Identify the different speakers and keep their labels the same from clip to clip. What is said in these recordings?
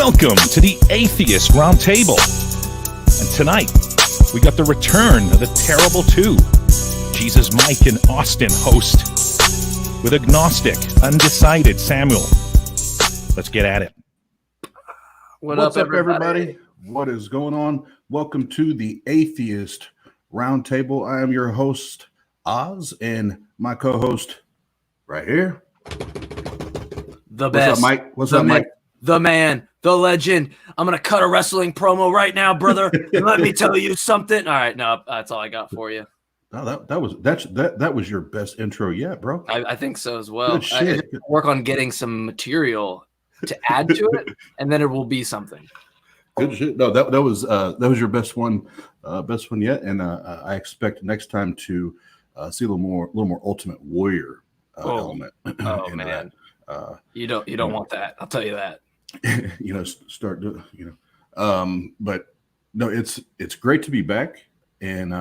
Speaker 1: Welcome to the Atheist Roundtable. And tonight, we got the return of the Terrible Two. Jesus Mike and Austin host with agnostic, undecided Samuel. Let's get at it.
Speaker 2: What's up, everybody? What is going on? Welcome to the Atheist Roundtable. I am your host, Oz, and my co-host right here.
Speaker 3: The best.
Speaker 2: What's up, Mike? What's up, Mike?
Speaker 3: The man, the legend. I'm going to cut a wrestling promo right now, brother. Let me tell you something. All right, no, that's all I got for you.
Speaker 2: Oh, that was your best intro yet, bro.
Speaker 3: I think so as well.
Speaker 2: Good shit.
Speaker 3: I work on getting some material to add to it, and then it will be something.
Speaker 2: Good shit. No, that was your best one yet, and I expect next time to see a little more Ultimate Warrior element.
Speaker 3: Oh
Speaker 2: and,
Speaker 3: man, you don't want that. I'll tell you that.
Speaker 2: Start doing. But no, it's great to be back, and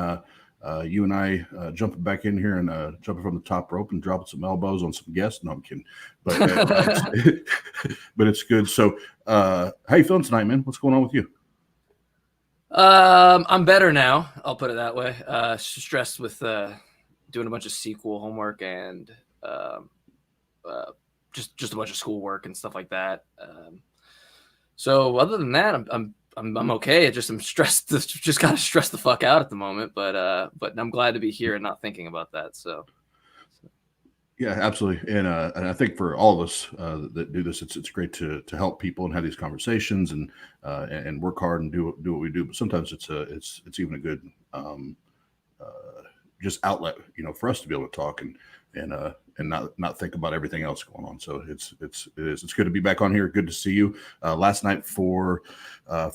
Speaker 2: you and I jumping back in here and jumping from the top rope and dropping some elbows on some guests. No, I'm kidding. But but it's good. So, how you feeling tonight, man? What's going on with you?
Speaker 3: I'm better now. I'll put it that way. Stressed with doing a bunch of sequel homework and just a bunch of schoolwork and stuff like that. So other than that, I'm okay. I'm stressed. Just gotta stress the fuck out at the moment. But I'm glad to be here and not thinking about that. So.
Speaker 2: Yeah, absolutely. And I think for all of us that do this, it's great to help people and have these conversations and work hard and do what we do. But sometimes it's even a good just outlet, for us to be able to talk and not think about everything else going on. So it's good to be back on here. Good to see you. Last night for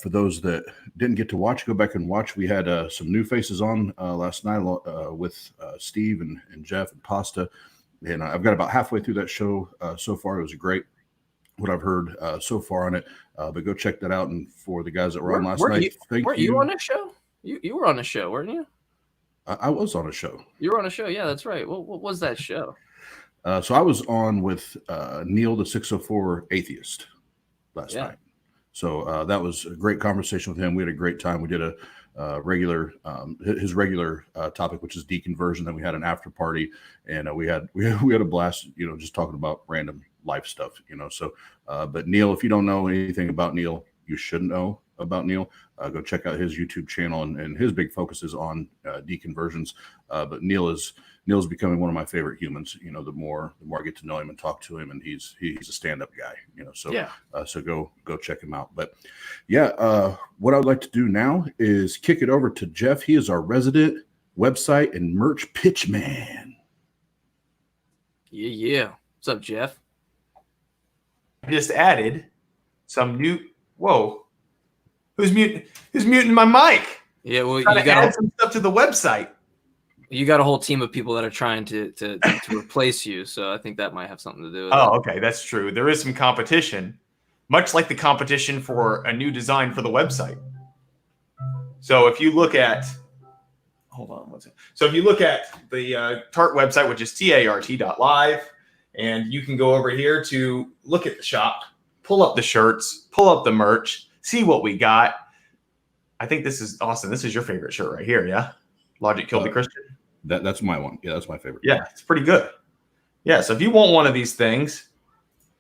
Speaker 2: those that didn't get to watch, go back and watch. We had some new faces on last night with Steve and Jeff and Pasta. And I've got about halfway through that show so far. It was great what I've heard so far on it. But go check that out. And for the guys that were on last night, thank you.
Speaker 3: Weren't you on a show? You were on a show, weren't you?
Speaker 2: I was on a show.
Speaker 3: You were on a show. Yeah, that's right. What was that show?
Speaker 2: So I was on with Neil, the 604 Atheist, last night. So that was a great conversation with him. We had a great time. We did a his regular topic, which is deconversion. Then we had an after party, and we had a blast. Just talking about random life stuff. So, but Neil, if you don't know anything about Neil, you should know about Neil. Go check out his YouTube channel, and his big focus is on deconversions. But Neil's becoming one of my favorite humans. The more I get to know him and talk to him, and he's a stand-up guy. So go check him out. But what I would like to do now is kick it over to Jeff. He is our resident website and merch pitch man.
Speaker 3: Yeah. What's up, Jeff?
Speaker 4: I just added some new. Whoa. Who's muting my mic?
Speaker 3: Yeah, well, you
Speaker 4: got to
Speaker 3: add
Speaker 4: add some stuff to the website.
Speaker 3: You got a whole team of people that are trying to replace you, so I think that might have something to do with it.
Speaker 4: Oh, okay, that's true. There is some competition, much like the competition for a new design for the website. So if you look at, So if you look at the TART website, which is tart.live, and you can go over here to look at the shop, pull up the shirts, pull up the merch, see what we got. I think this is Austin. This is your favorite shirt right here, yeah? Logic killed the Christian.
Speaker 2: That's my one. Yeah, that's my favorite.
Speaker 4: Yeah, it's pretty good. Yeah, so if you want one of these things,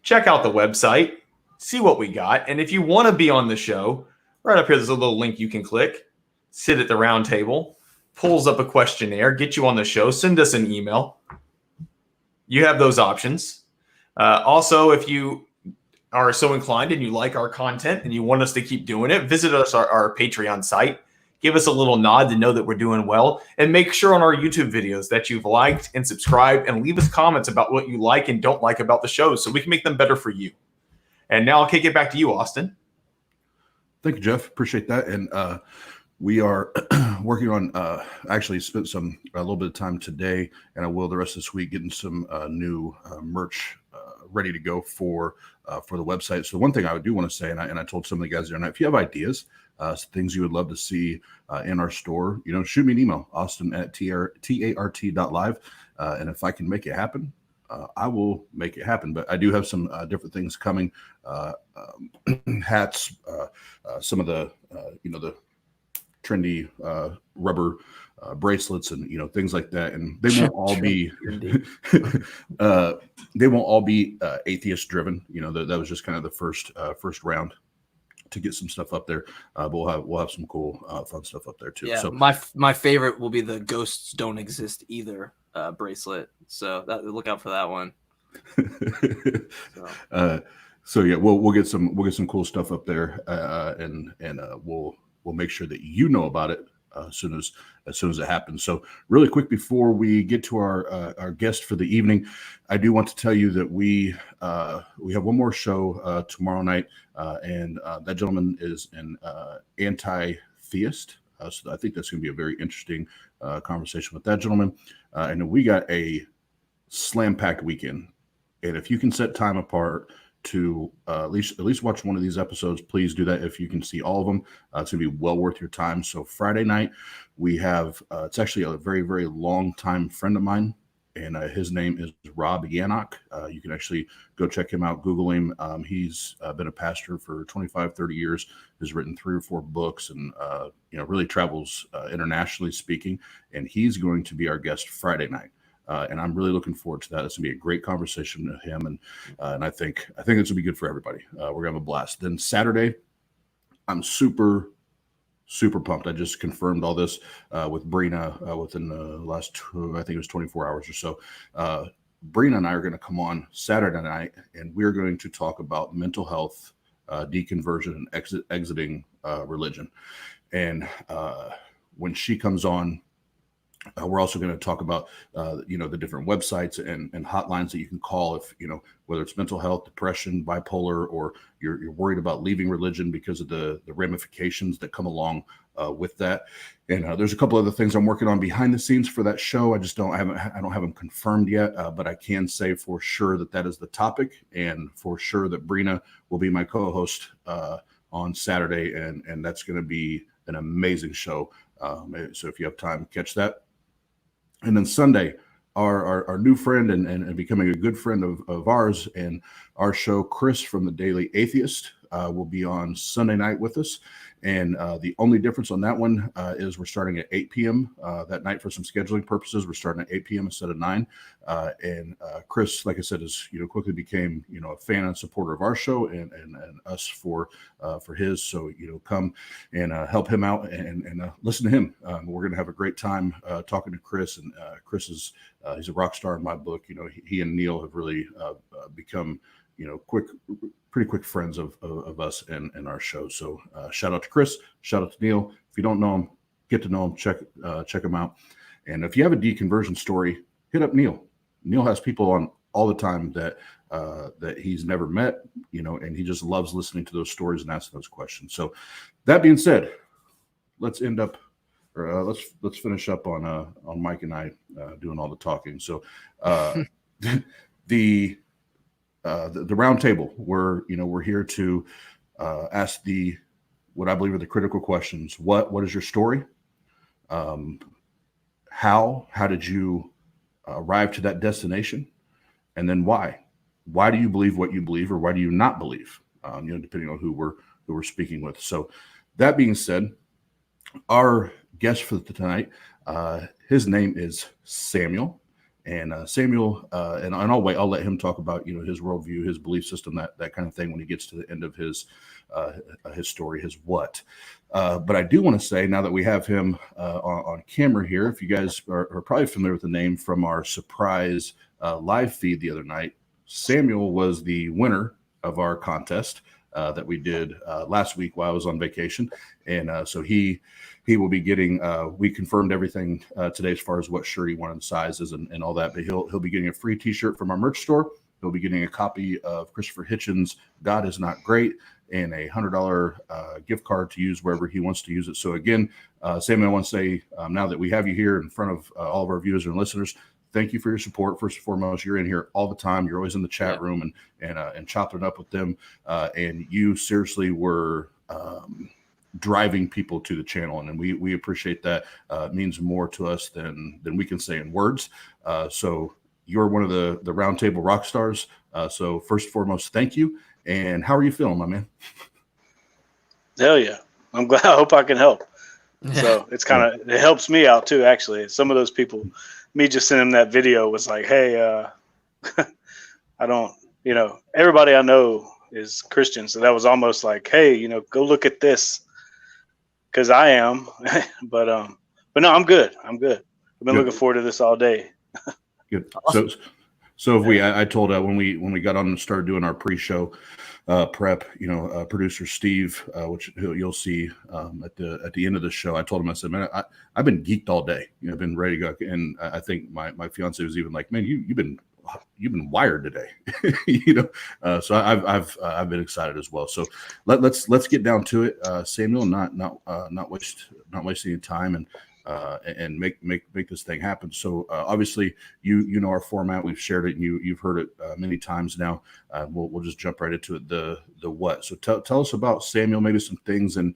Speaker 4: check out the website, see what we got. And if you want to be on the show, right up here, there's a little link you can click, sit at the round table, pulls up a questionnaire, get you on the show, send us an email. You have those options. Also, if you are so inclined and you like our content and you want us to keep doing it, visit us our Patreon site. Give us a little nod to know that we're doing well, and make sure on our YouTube videos that you've liked and subscribed, and leave us comments about what you like and don't like about the show so we can make them better for you. And now I'll kick it back to you, Austin.
Speaker 2: Thank you, Jeff. Appreciate that. And we are working on actually spent a little bit of time today, and I will the rest of this week, getting some new merch ready to go for the website. So one thing I do want to say, and I told some of the guys the other night, if you have ideas, things you would love to see in our store, shoot me an email, Austin at tart.live. And if I can make it happen, I will make it happen. But I do have some different things coming, hats, some of the the trendy rubber bracelets and things like that, and they won't all be they won't all be atheist driven. That was just kind of the first round to get some stuff up there. But we'll have some cool fun stuff up there too.
Speaker 3: Yeah,
Speaker 2: so
Speaker 3: my favorite will be the Ghosts Don't Exist Either bracelet. So look out for that one.
Speaker 2: So yeah, we'll get some cool stuff up there, and we'll make sure that you know about it as soon as it happens. So really quick before we get to our guest for the evening, I do want to tell you that we have one more show tomorrow night, and that gentleman is an anti-theist. So I think that's going to be a very interesting conversation with that gentleman. And then we got a slam-packed weekend, and if you can set time apart to at least watch one of these episodes, please do that. If you can see all of them, it's gonna be well worth your time. So Friday night we have it's actually a very, very long time friend of mine, and his name is Rob Yannick. You can actually go check him out, Google him. He's been a pastor for 25-30 years, has written 3 or 4 books, and really travels internationally speaking, and he's going to be our guest Friday night. And I'm really looking forward to that. It's gonna be a great conversation with him, and I think it's gonna be good for everybody. We're gonna have a blast. Then Saturday, I'm super pumped. I just confirmed all this with Brina within the last I think it was 24 hours or so. Brina and I are going to come on Saturday night, and we're going to talk about mental health, deconversion, and exiting religion. And when she comes on, we're also going to talk about, the different websites and hotlines that you can call if, whether it's mental health, depression, bipolar, or you're worried about leaving religion because of the ramifications that come along with that. And there's a couple other things I'm working on behind the scenes for that show. I don't have them confirmed yet, but I can say for sure that is the topic, and for sure that Brina will be my co-host on Saturday, and that's going to be an amazing show. So if you have time, catch that. And then Sunday, our new friend and becoming a good friend of ours and our show, Chris from the Daily Atheist, will be on Sunday night with us. And the only difference on that one is we're starting at 8 p.m. That night for some scheduling purposes. We're starting at 8 p.m. instead of 9. And Chris, like I said, is quickly became a fan and supporter of our show and us for his. So come and help him out and listen to him. We're going to have a great time talking to Chris. And Chris is he's a rock star in my book. He and Neil have really become pretty quick friends of us and our show. So shout out to Chris, shout out to Neil. If you don't know him, get to know him, check him out. And if you have a deconversion story, hit up Neil. Neil has people on all the time that he's never met, and he just loves listening to those stories and asking those questions. So that being said, let's finish up on Mike and I doing all the talking. So the round table, we're here to ask what I believe are the critical questions. What is your story? How did you arrive to that destination? And then why? Why do you believe what you believe, or why do you not believe? Depending on who we're speaking with. So that being said, our guest for tonight, his name is Samuel. And Samuel, and I'll let him talk about his worldview, his belief system, that kind of thing when he gets to the end of his story, his what. But I do want to say, now that we have him on camera here, if you guys are probably familiar with the name from our surprise live feed the other night, Samuel was the winner of our contest that we did last week while I was on vacation, and so he will be getting. We confirmed everything today as far as what shirt he wanted, the sizes, and all that. But he'll be getting a free T-shirt from our merch store. He'll be getting a copy of Christopher Hitchens' "God Is Not Great" and a $100 gift card to use wherever he wants to use it. So again, Samuel, I want to say now that we have you here in front of all of our viewers and listeners, thank you for your support. First and foremost, you're in here all the time. You're always in the chat room and chopping up with them. And you seriously were driving people to the channel, and we appreciate that. It means more to us than we can say in words. So you're one of the Roundtable rock stars. So first and foremost, thank you. And how are you feeling, my man?
Speaker 5: Hell yeah. I'm glad. I hope I can help. So it's it helps me out too, actually. Some of those people, me just sending them that video was like, hey, I don't, everybody I know is Christian. So that was almost like, hey, go look at this. Cause I am, but no, I'm good. I've been looking forward to this all day.
Speaker 2: Good. Awesome. So if I told when we got on and started doing our pre-show prep, producer Steve, which you'll see at the end of the show, I told him, I said, man, I've been geeked all day. I've been ready to go. And I think my fiance was even like, man, you've been wired today, So I've been excited as well. So let's get down to it, Samuel. Not wasting any time and make this thing happen. So obviously you know our format. We've shared it and you've heard it many times now. We'll just jump right into it. The what. So tell us about Samuel. Maybe some things in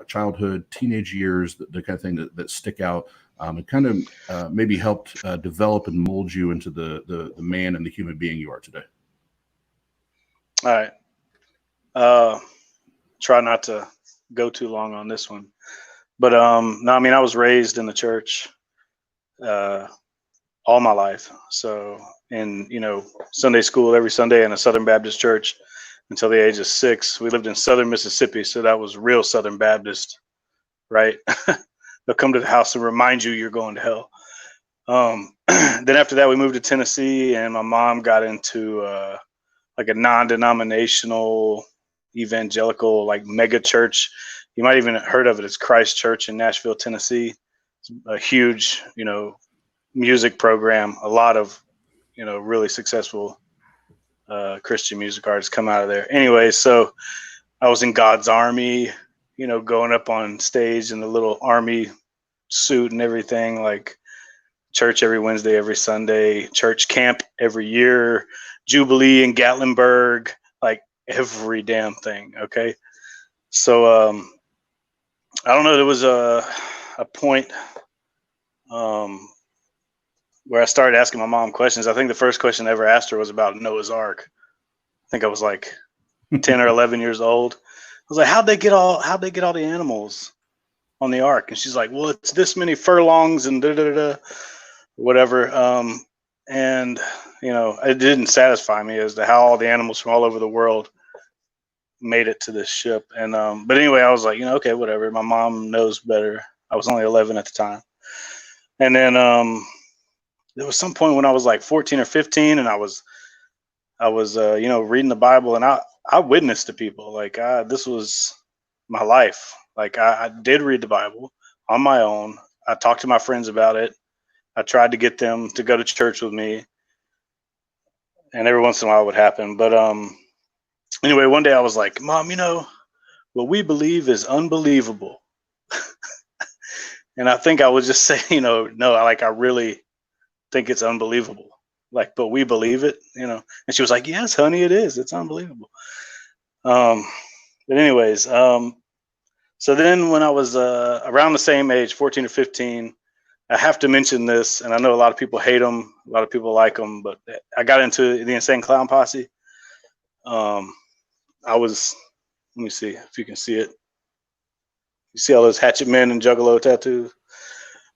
Speaker 2: childhood, teenage years, the kind of thing that stick out. And kind of maybe helped develop and mold you into the man and the human being you are today.
Speaker 5: All right. Try not to go too long on this one. But no, I mean, I was raised in the church all my life. So in, Sunday school every Sunday in a Southern Baptist church until the age of 6. We lived in Southern Mississippi, so that was real Southern Baptist, right? They'll come to the house and remind you you're going to hell. Then after that, we moved to Tennessee, and my mom got into like a non-denominational evangelical, like mega church. You might even have heard of it. It's Christ Church in Nashville, Tennessee. It's a huge, music program. A lot of, really successful Christian music artists come out of there. Anyway, so I was in God's Army, going up on stage in the little army suit and everything, like church every Wednesday, every Sunday, church camp every year, Jubilee in Gatlinburg, like every damn thing. Okay. So, I don't know. There was a point where I started asking my mom questions. I think the first question I ever asked her was about Noah's Ark. I think I was like 10 or 11 years old. I was like, how'd they get all the animals on the ark? And she's like, well, it's this many furlongs and whatever. And it didn't satisfy me as to how all the animals from all over the world made it to this ship. And but anyway, I was like, okay, whatever. My mom knows better. I was only 11 at the time. And then there was some point when I was like 14 or 15, and I was reading the Bible, and I witnessed to people. Like this was my life. Like I did read the Bible on my own. I talked to my friends about it. I tried to get them to go to church with me, and every once in a while it would happen. But anyway, one day I was like, Mom, what we believe is unbelievable. And I think I would just say, no, I really think it's unbelievable. Like, but we believe it, And she was like, yes, honey, it is. It's unbelievable. But anyways, so then when I was around the same age, 14 or 15, I have to mention this, and I know a lot of people hate them, a lot of people like them, but I got into the Insane Clown Posse. Let me see if you can see it. You see all those Hatchet Men and Juggalo tattoos?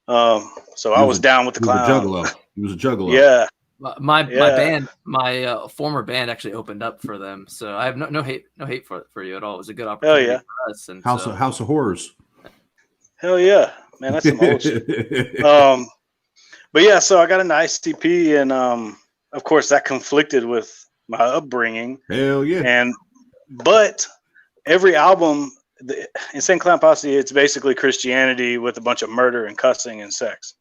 Speaker 5: So I was down with the clown.
Speaker 2: He was a juggalo.
Speaker 3: Yeah. My band, my former band actually opened up for them. So I have no hate for you at all. It was a good opportunity for us. And
Speaker 2: House of Horrors.
Speaker 5: Hell yeah, man. That's some old shit. But yeah, so I got into ICP, and of course that conflicted with my upbringing.
Speaker 2: Hell yeah.
Speaker 5: But every album, the Insane Clown Posse, it's basically Christianity with a bunch of murder and cussing and sex.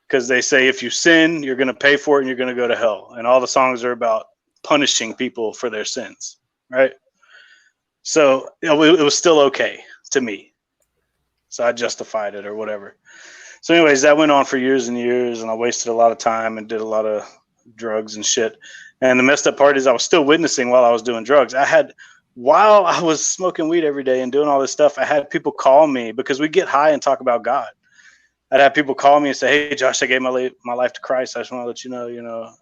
Speaker 5: Because they say if you sin, you're going to pay for it and you're going to go to hell. And all the songs are about punishing people for their sins, right? So it was still okay to me. So I justified it or whatever. So anyways, that went on for years and years, and I wasted a lot of time and did a lot of drugs and shit. And the messed up part is I was still witnessing while I was doing drugs. While I was smoking weed every day and doing all this stuff, I had people call me because we get high and talk about God. I'd have people call me and say, "Hey, Josh, I gave my life to Christ. I just want to let you know,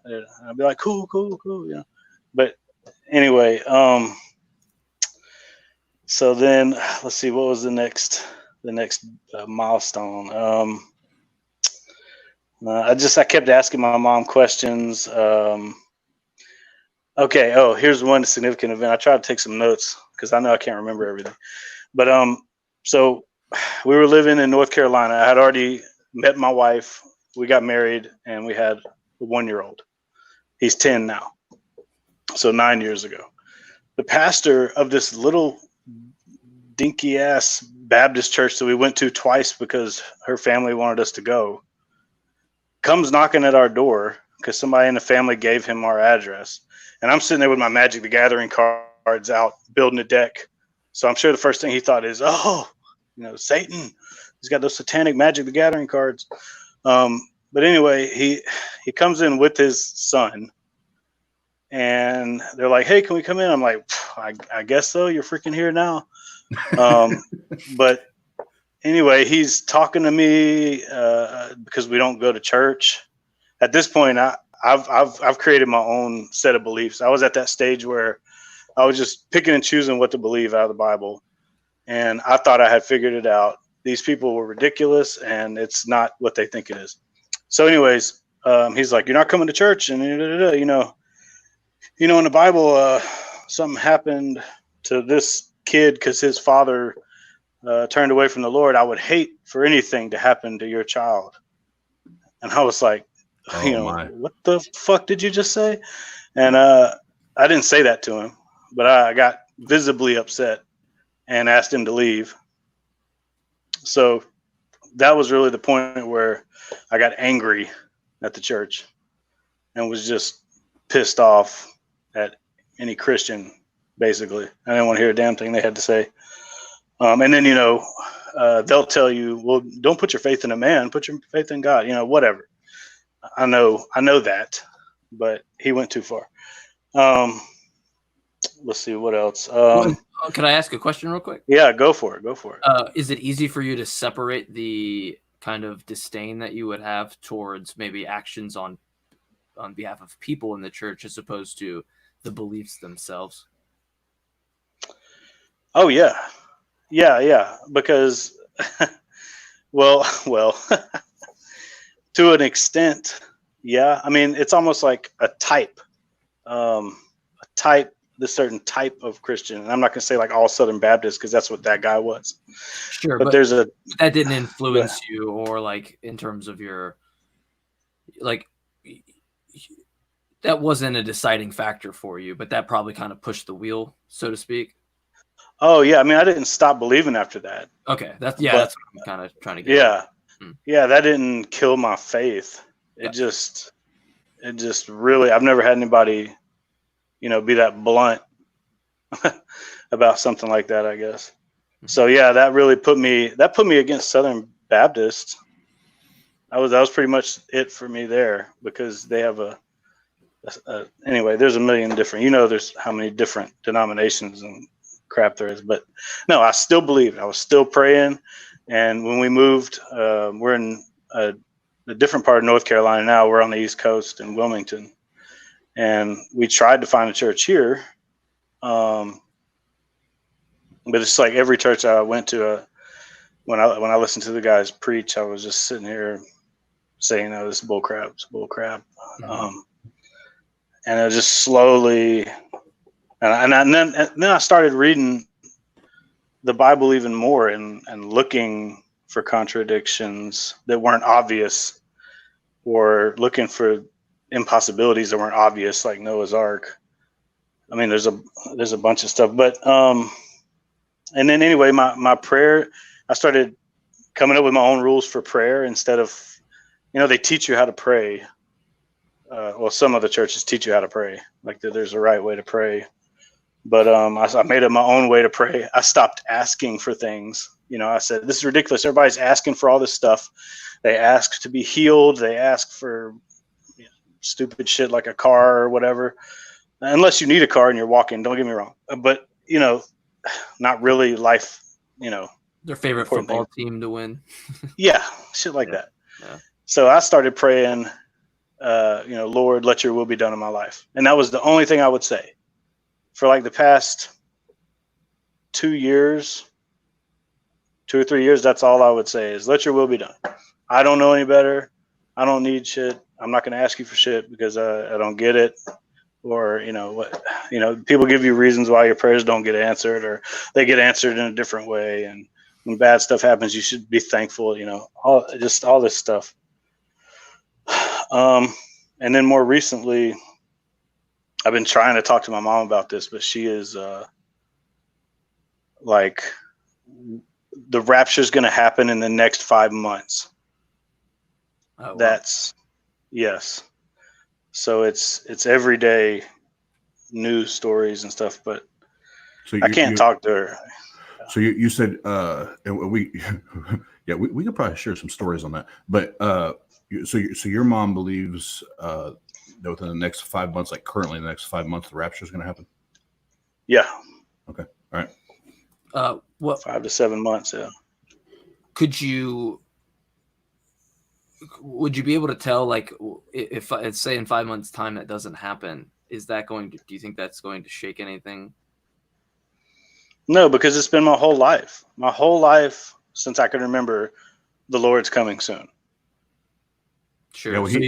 Speaker 5: And I'd be like, cool, But anyway, so then let's see, what was the next milestone? I kept asking my mom questions. Okay. Oh, here's one significant event. I tried to take some notes because I know I can't remember everything. But so we were living in North Carolina. I had already met my wife. We got married, and we had a 1-year-old. He's 10 now. So 9 years ago. The pastor of this little dinky ass Baptist church that we went to twice because her family wanted us to go comes knocking at our door because somebody in the family gave him our address. And I'm sitting there with my Magic the Gathering cards out building a deck. So I'm sure the first thing he thought is, oh, Satan. He's got those satanic Magic the Gathering cards. But anyway, he comes in with his son. And they're like, hey, can we come in? I'm like, I guess so. You're freaking here now. But anyway, he's talking to me because we don't go to church. At this point, I've created my own set of beliefs. I was at that stage where I was just picking and choosing what to believe out of the Bible. And I thought I had figured it out. These people were ridiculous, and it's not what they think it is. So anyways, he's like, you're not coming to church. And, in the Bible, something happened to this kid because his father turned away from the Lord. I would hate for anything to happen to your child. And I was like, what the fuck did you just say? And I didn't say that to him, but I got visibly upset and asked him to leave. So that was really the point where I got angry at the church and was just pissed off at any Christian, basically. I didn't want to hear a damn thing they had to say. And then, they'll tell you, well, don't put your faith in a man, put your faith in God, whatever. I know that, but he went too far. Let's see what else.
Speaker 3: Can I ask a question real quick?
Speaker 5: Yeah, go for it.
Speaker 3: Is it easy for you to separate the kind of disdain that you would have towards maybe actions on behalf of people in the church as opposed to the beliefs themselves?
Speaker 5: Oh yeah. Because, well, to an extent, yeah. I mean, it's almost like a type, the certain type of Christian. And I'm not going to say like all Southern Baptists because that's what that guy was.
Speaker 3: Sure,
Speaker 5: but there's
Speaker 3: that didn't influence you, or like in terms of your, like, that wasn't a deciding factor for you, but that probably kind of pushed the wheel, so to speak.
Speaker 5: Oh yeah, I mean, I didn't stop believing after that.
Speaker 3: Okay, that's what I'm kind of trying to get.
Speaker 5: Yeah, that didn't kill my faith. It just really, I've never had anybody, be that blunt about something like that, I guess. So yeah, that really put me against Southern Baptists. That was pretty much it for me there, because they have anyway, there's a million different, there's how many different denominations and crap there is, but no, I still believed. I was still praying. And when we moved, we're in a different part of North Carolina now. We're on the East Coast in Wilmington, and we tried to find a church here. But it's like every church I went to, when I listened to the guys preach, I was just sitting here saying, "Oh, this is bull crap. It's bull crap." Mm-hmm. And I just slowly, and then I started reading the Bible even more and looking for contradictions that weren't obvious, or looking for impossibilities that weren't obvious, like Noah's Ark. I mean, there's a bunch of stuff, but and then anyway, my prayer, I started coming up with my own rules for prayer instead of, they teach you how to pray. Well, some of the churches teach you how to pray, like there's a right way to pray. But I made up my own way to pray. I stopped asking for things. I said, this is ridiculous. Everybody's asking for all this stuff. They ask to be healed. They ask for stupid shit like a car or whatever. Unless you need a car and you're walking, don't get me wrong. But, not really life,
Speaker 3: Their favorite
Speaker 5: important
Speaker 3: football
Speaker 5: thing.
Speaker 3: team to win.
Speaker 5: Yeah, shit like
Speaker 4: Yeah.
Speaker 5: that.
Speaker 3: Yeah.
Speaker 5: So I started praying, Lord, let your will be done in my life. And that was the only thing I would say for like the past 2 years, 2 or 3 years. That's all I would say is let your will be done. I don't know any better. I don't need shit. I'm not going to ask you for shit because I don't get it. Or, people give you reasons why your prayers don't get answered, or they get answered in a different way. And when bad stuff happens, you should be thankful, all this stuff. And then more recently, I've been trying to talk to my mom about this, but she is like, the rapture is going to happen in the next 5 months.
Speaker 3: Oh, wow.
Speaker 5: That's yes. So it's everyday news stories and stuff, but
Speaker 2: So
Speaker 5: I can't talk to her.
Speaker 2: So you said, and we could probably share some stories on that. But so your mom believes that within the next 5 months, like currently in the next 5 months, the rapture is going to happen.
Speaker 5: Yeah.
Speaker 2: Okay. All right.
Speaker 3: What
Speaker 5: 5 to 7 months? Yeah.
Speaker 3: Would you be able to tell, like, if say in 5 months' time that doesn't happen, is that do you think that's going to shake anything?
Speaker 5: No, because it's been my whole life. My whole life since I can remember, the Lord's coming soon.
Speaker 3: Sure.
Speaker 2: Yeah, well,
Speaker 3: so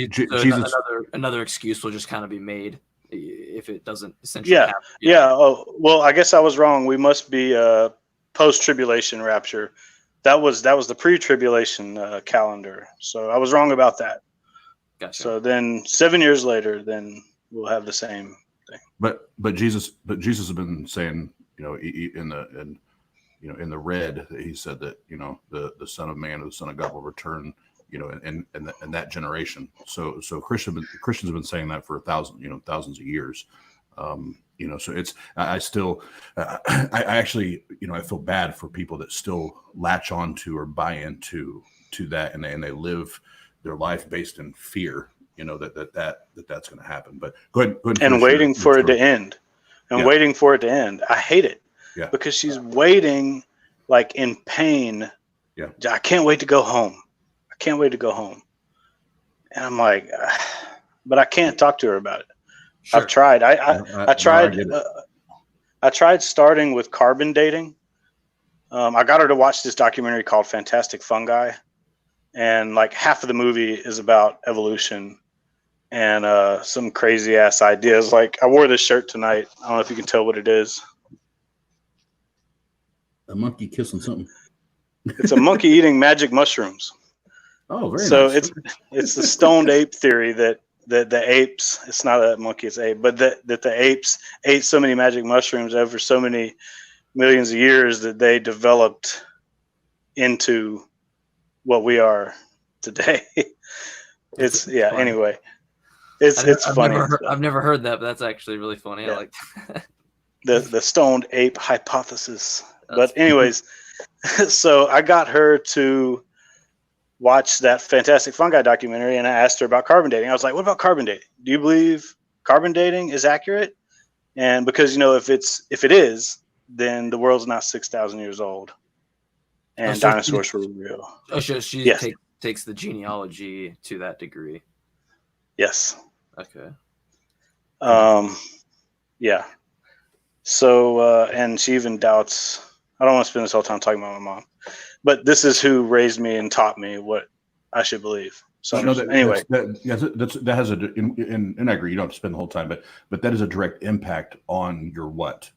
Speaker 2: Jesus.
Speaker 3: another excuse will just kind of be made if it doesn't essentially
Speaker 5: Yeah.
Speaker 3: happen.
Speaker 5: Yeah. Oh, well, I guess I was wrong. We must be post-tribulation rapture. That was the pre-tribulation calendar. So I was wrong about that.
Speaker 3: Gotcha.
Speaker 5: So then 7 years later, then we'll have the same thing.
Speaker 2: But Jesus has been saying, in the red, he said that the Son of Man or the Son of God will return, in that generation. So Christians have been saying that for thousands of years. So it's I actually I feel bad for people that still latch on to or buy into that, and they live their life based in fear, that's going to happen. But go ahead
Speaker 5: and waiting for it to end. Waiting for it to end. I hate it.
Speaker 2: Yeah.
Speaker 5: Because she's waiting like in pain.
Speaker 2: Yeah.
Speaker 5: I can't wait to go home. I can't wait to go home. And I'm like, but I can't talk to her about it.
Speaker 3: Sure.
Speaker 5: I've tried. I tried. I tried starting with carbon dating. I got her to watch this documentary called Fantastic Fungi, and like half of the movie is about evolution and some crazy ass ideas. Like I wore this shirt tonight. I don't know if you can tell what it is.
Speaker 2: A monkey kissing something.
Speaker 5: It's a monkey eating magic mushrooms.
Speaker 2: Oh, very
Speaker 5: so
Speaker 2: nice.
Speaker 5: it's the stoned ape theory that the apes, it's not a monkey, it's ape, but that the apes ate so many magic mushrooms over so many millions of years that they developed into what we are today. It's funny. Anyway, it's funny.
Speaker 3: I've never heard that, but that's actually really funny.
Speaker 5: Yeah.
Speaker 3: I like
Speaker 5: the stoned ape hypothesis. But anyways, so I got her to watch that Fantastic Fungi documentary, and I asked her about carbon dating. I was like, what about carbon dating? Do you believe carbon dating is accurate? And because, if it is, then the world's not 6,000 years old and dinosaurs were real.
Speaker 3: Oh, she takes the genealogy to that degree.
Speaker 5: Yes.
Speaker 3: Okay.
Speaker 5: Yeah. So, and she even doubts, I don't want to spend this whole time talking about my mom, but this is who raised me and taught me what I should believe. So anyway,
Speaker 2: that has and I agree. You don't have to spend the whole time, but that is a direct impact on your what,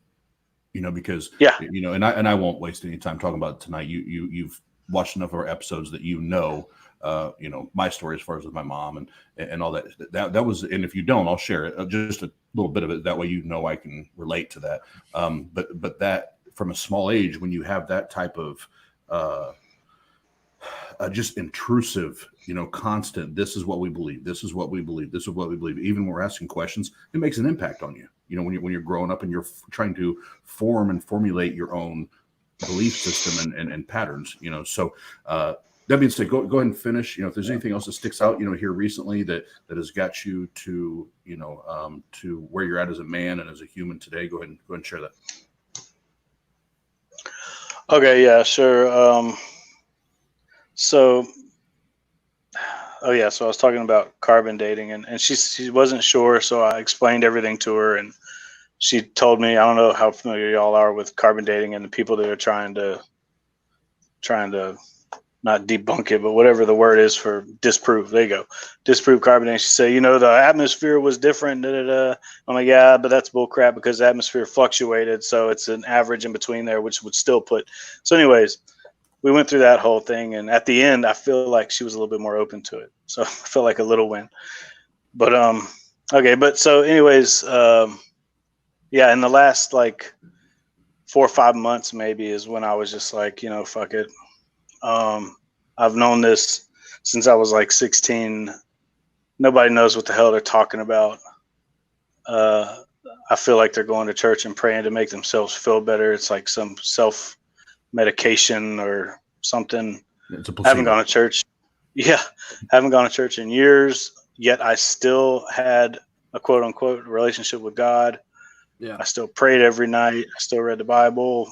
Speaker 2: because and I won't waste any time talking about it tonight. You've watched enough of our episodes that my story as far as with my mom and all that was, and if you don't, I'll share it, just a little bit of it. That way, I can relate to that. But that from a small age, when you have that type of just intrusive, constant, this is what we believe. This is what we believe. This is what we believe. Even when we're asking questions, it makes an impact on you. When you're growing up and you're trying to form and formulate your own belief system and patterns, so, that being said, go ahead and finish. If there's anything else that sticks out, here recently that has got you to, to where you're at as a man and as a human today, go ahead and share that.
Speaker 5: Okay, yeah, sure. So, oh yeah, so I was talking about carbon dating, and she wasn't sure, so I explained everything to her, and she told me, I don't know how familiar y'all are with carbon dating and the people that are trying to not debunk it, but whatever the word is for disprove. There you go. Disprove carbon dating. She said, the atmosphere was different. Da, da, da. I'm like, yeah, but that's bull crap because the atmosphere fluctuated. So it's an average in between there, which would still put. So anyways, we went through that whole thing. And at the end, I feel like she was a little bit more open to it. So I felt like a little win. But, okay. But so anyways, yeah, in the last like 4 or 5 months, maybe is when I was just like, fuck it. I've known this since I was like 16. Nobody knows what the hell they're talking about. I feel like they're going to church and praying to make themselves feel better. It's like some self-medication or something.
Speaker 2: It's a
Speaker 5: I haven't
Speaker 2: placebo.
Speaker 5: gone to church. Yeah, haven't gone to church in years, yet I still had a quote-unquote relationship with God.
Speaker 3: Yeah.
Speaker 5: I still prayed every night. I still read the Bible.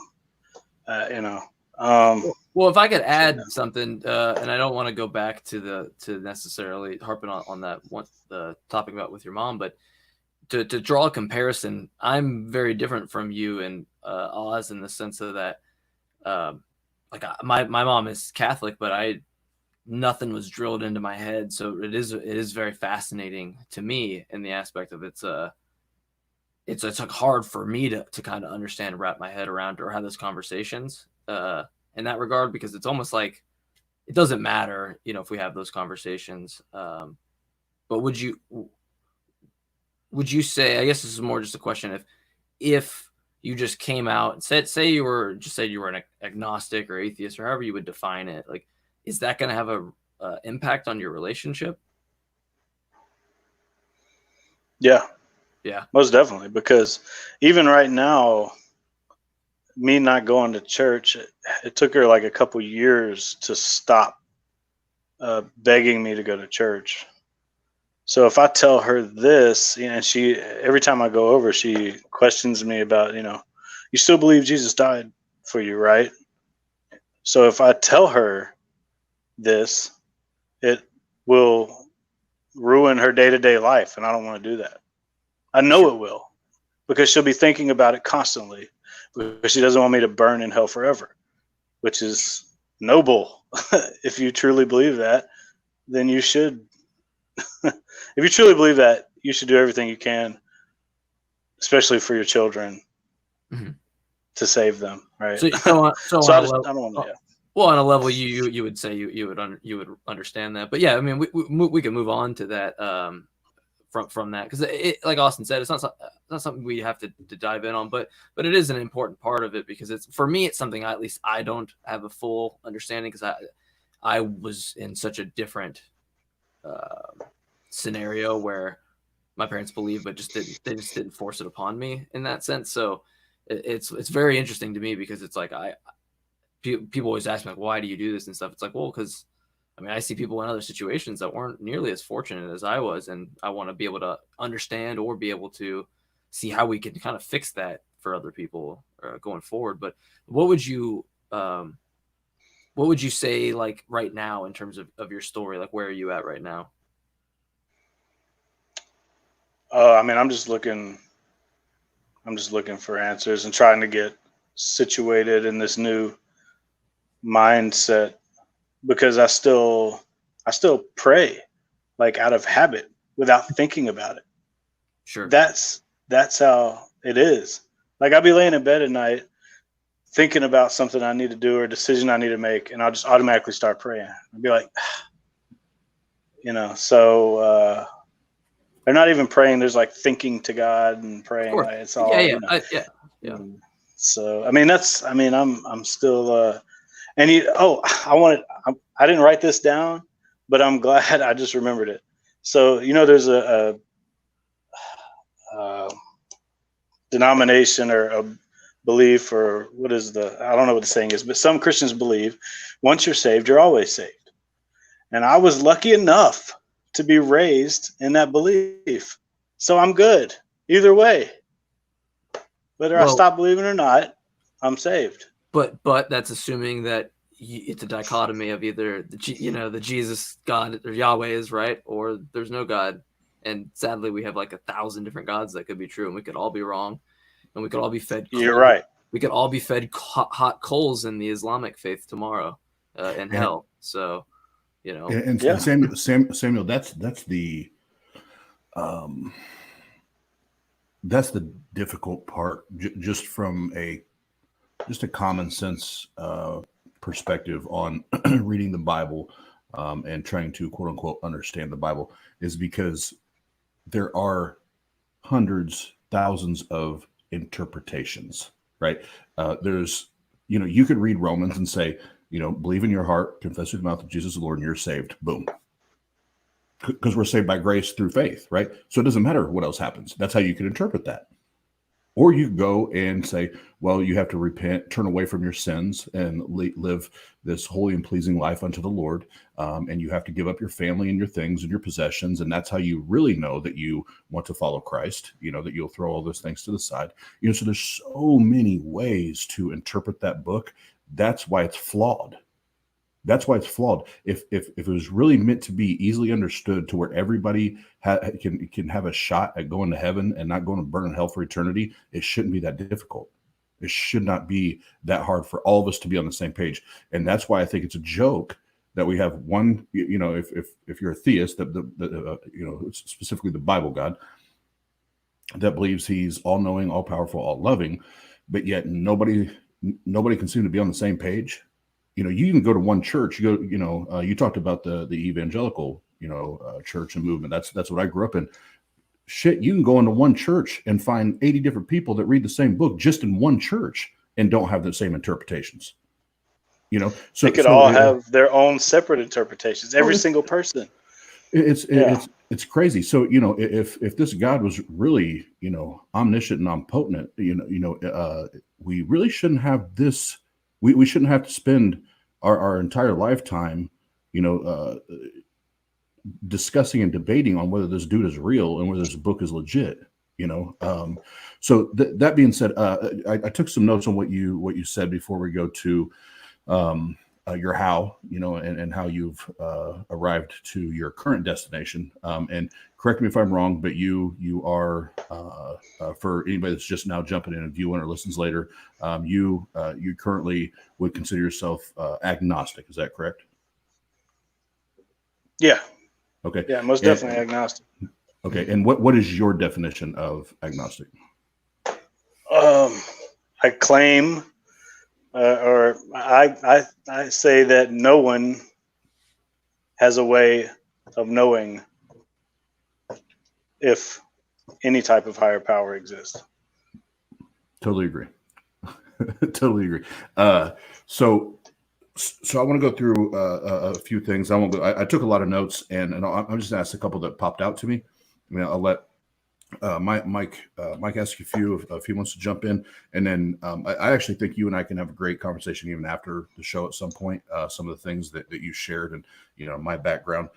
Speaker 3: Well, if I could add something, and I don't want to go back to necessarily harping on that one, the topic about with your mom, but to draw a comparison, I'm very different from you and Oz in the sense of that, my mom is Catholic, but nothing was drilled into my head, so it is very fascinating to me in the aspect of it's like hard for me to kind of understand, wrap my head around, or have those conversations in that regard, because it's almost like it doesn't matter, if we have those conversations. But would you say, I guess this is more just a question, if you just came out and say you were an agnostic or atheist or however you would define it, like, is that going to have a impact on your relationship?
Speaker 5: Yeah,
Speaker 3: Yeah,
Speaker 5: most definitely. Because even right now, me not going to church, it took her like a couple years to stop begging me to go to church. So if I tell her this, and she, every time I go over, she questions me about, you still believe Jesus died for you, right? So if I tell her this, it will ruin her day-to-day life, and I don't want to do that. I know it will, because she'll be thinking about it constantly, because she doesn't want me to burn in hell forever, which is noble. If you truly believe that, then you should. If you truly believe that, you should do everything you can, especially for your children, to save them. Right.
Speaker 3: So
Speaker 5: I don't want to. Yeah.
Speaker 3: Well, on a level, you would say you would understand that, but yeah, I mean, we can move on to that from that, because like Austin said, it's not something we have to dive in on, but it is an important part of it, because it's, for me, it's something at least I don't have a full understanding, because I was in such a different scenario where my parents believed, but they just didn't force it upon me in that sense. So it's very interesting to me, because it's like people always ask me, like, why do you do this and stuff? It's like, well, because I see people in other situations that weren't nearly as fortunate as I was, and I want to be able to understand or be able to see how we can kind of fix that for other people going forward. But what would you say, like, right now, in terms of your story? Like, where are you at right now?
Speaker 5: I'm just looking for answers and trying to get situated in this new mindset, because I still pray, like, out of habit, without thinking about it.
Speaker 3: Sure.
Speaker 5: That's how it is. Like, I'll be laying in bed at night thinking about something I need to do or a decision I need to make, and I'll just automatically start praying. I'll be like, so they're not even praying. There's like thinking to God and praying. Like, it's all,
Speaker 3: yeah.
Speaker 5: So, I'm still, I didn't write this down, but I'm glad I just remembered it. So, there's a denomination or a belief, or I don't know what the saying is, but some Christians believe once you're saved, you're always saved. And I was lucky enough to be raised in that belief. So I'm good either way. Whether I stop believing or not, I'm saved.
Speaker 3: But that's assuming that it's a dichotomy of either the Jesus God or Yahweh is right, or there's no God. And sadly, we have like 1,000 different gods that could be true, and we could all be wrong, and we could all be fed.
Speaker 5: You're right.
Speaker 3: We could all be fed hot coals in the Islamic faith tomorrow, in hell. So,
Speaker 2: And Samuel, that's the difficult part, just from a common sense perspective on reading the Bible and trying to quote unquote understand the Bible, is because there are hundreds, thousands of interpretations, right? There's, you could read Romans and say, believe in your heart, confess with your mouth that Jesus is Lord, and you're saved. Boom. Because we're saved by grace through faith, right? So it doesn't matter what else happens. That's how you can interpret that. Or you go and say, well, you have to repent, turn away from your sins, and live this holy and pleasing life unto the Lord. And you have to give up your family and your things and your possessions. And that's how you really know that you want to follow Christ, that you'll throw all those things to the side. So there's so many ways to interpret that book. That's why it's flawed. If it was really meant to be easily understood to where everybody can have a shot at going to heaven and not going to burn in hell for eternity, it shouldn't be that difficult. It should not be that hard for all of us to be on the same page. And that's why I think it's a joke that we have one, if you're a theist, specifically the Bible God, that believes he's all knowing, all powerful, all loving, but yet nobody can seem to be on the same page. You even go to one church. You talked about the evangelical, church and movement. That's what I grew up in. Shit, you can go into one church and find 80 different people that read the same book just in one church and don't have the same interpretations. So
Speaker 5: they could all have their own separate interpretations. Every single person.
Speaker 2: It's crazy. So if this God was really omniscient and omnipotent, we really shouldn't have this. We shouldn't have to spend our entire lifetime, discussing and debating on whether this dude is real and whether this book is legit. So that being said, I took some notes on what you said before we go to your how, and how you've arrived to your current destination. And correct me if I'm wrong, but you are, for anybody that's just now jumping in and viewing or listens later, you currently would consider yourself agnostic. Is that correct?
Speaker 5: Yeah.
Speaker 2: Okay.
Speaker 5: Yeah, most definitely agnostic.
Speaker 2: Okay. And what is your definition of agnostic?
Speaker 5: I claim, or I say that no one has a way of knowing if any type of higher power exists.
Speaker 2: Totally agree. Totally agree. So I want to go through a few things. I took a lot of notes, and I'm just going to ask a couple that popped out to me. I'll let Mike ask you a few if he wants to jump in, and then I actually think you and I can have a great conversation even after the show at some point. Some of the things that you shared and my background.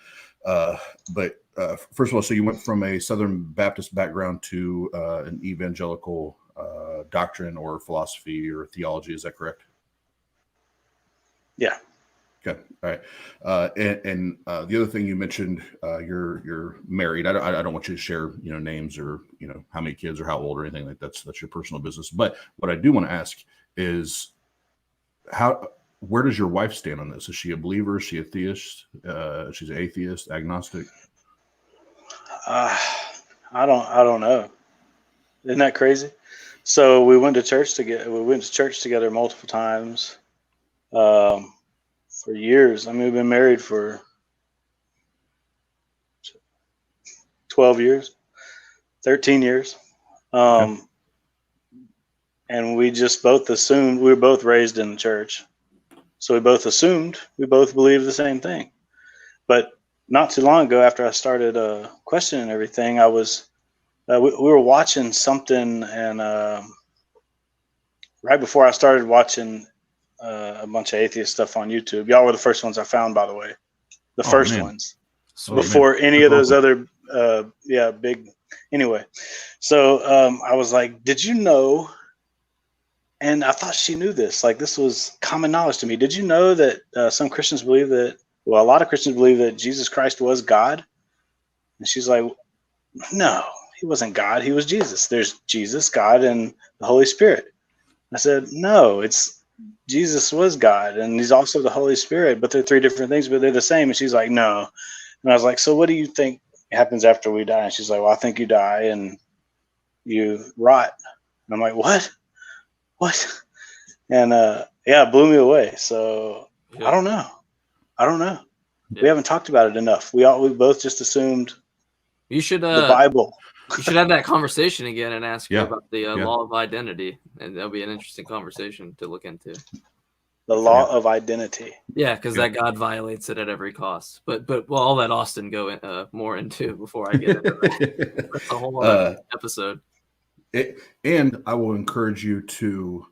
Speaker 2: But first of all, so you went from a Southern Baptist background to an evangelical doctrine or philosophy or theology. Is that correct?
Speaker 5: Yeah.
Speaker 2: Okay. All right. And the other thing you mentioned, you're married. I don't want you to share, names or, how many kids or how old or anything like that. That's your personal business. But what I do want to ask is where does your wife stand on this? Is she a believer? Is she a theist? She's an atheist, agnostic?
Speaker 5: I don't know. Isn't that crazy? So we went to church together. We went to church together multiple times. For years. I mean, we've been married for 12 years, 13 years. And we just both assumed, we were both raised in the church. So we both assumed we both believed the same thing. But not too long ago, after I started questioning everything, I was, we were watching something, and right before I started watching a bunch of atheist stuff on YouTube. Y'all were the first ones I found, by the way. The first ones. Before any of those other big. Anyway. So I was like, did you know And I thought she knew this. Like, this was common knowledge to me. Did you know that some Christians believe that, well, a lot of Christians believe that Jesus Christ was God? And she's like, no, he wasn't God. He was Jesus. There's Jesus, God, and the Holy Spirit. I said, no, it's Jesus was God, and he's also the Holy Spirit, but they're three different things, but they're the same. And she's like, no. And I was like, so what do you think happens after we die? And she's like, well, I think you die and you rot. And I'm like, what? And yeah, it blew me away. So
Speaker 3: Yeah.
Speaker 5: I don't know.
Speaker 3: Yeah.
Speaker 5: We haven't talked about it enough. We both just assumed
Speaker 3: You should
Speaker 5: the Bible.
Speaker 3: You should have that conversation again and ask her
Speaker 2: Yeah.
Speaker 3: about the law of identity, and that'll be an interesting conversation to look into.
Speaker 5: The law of identity.
Speaker 3: Yeah, because that God violates it at every cost. But well, I'll let Austin go more into before I get into that. That's a whole other episode.
Speaker 2: And I will encourage you to,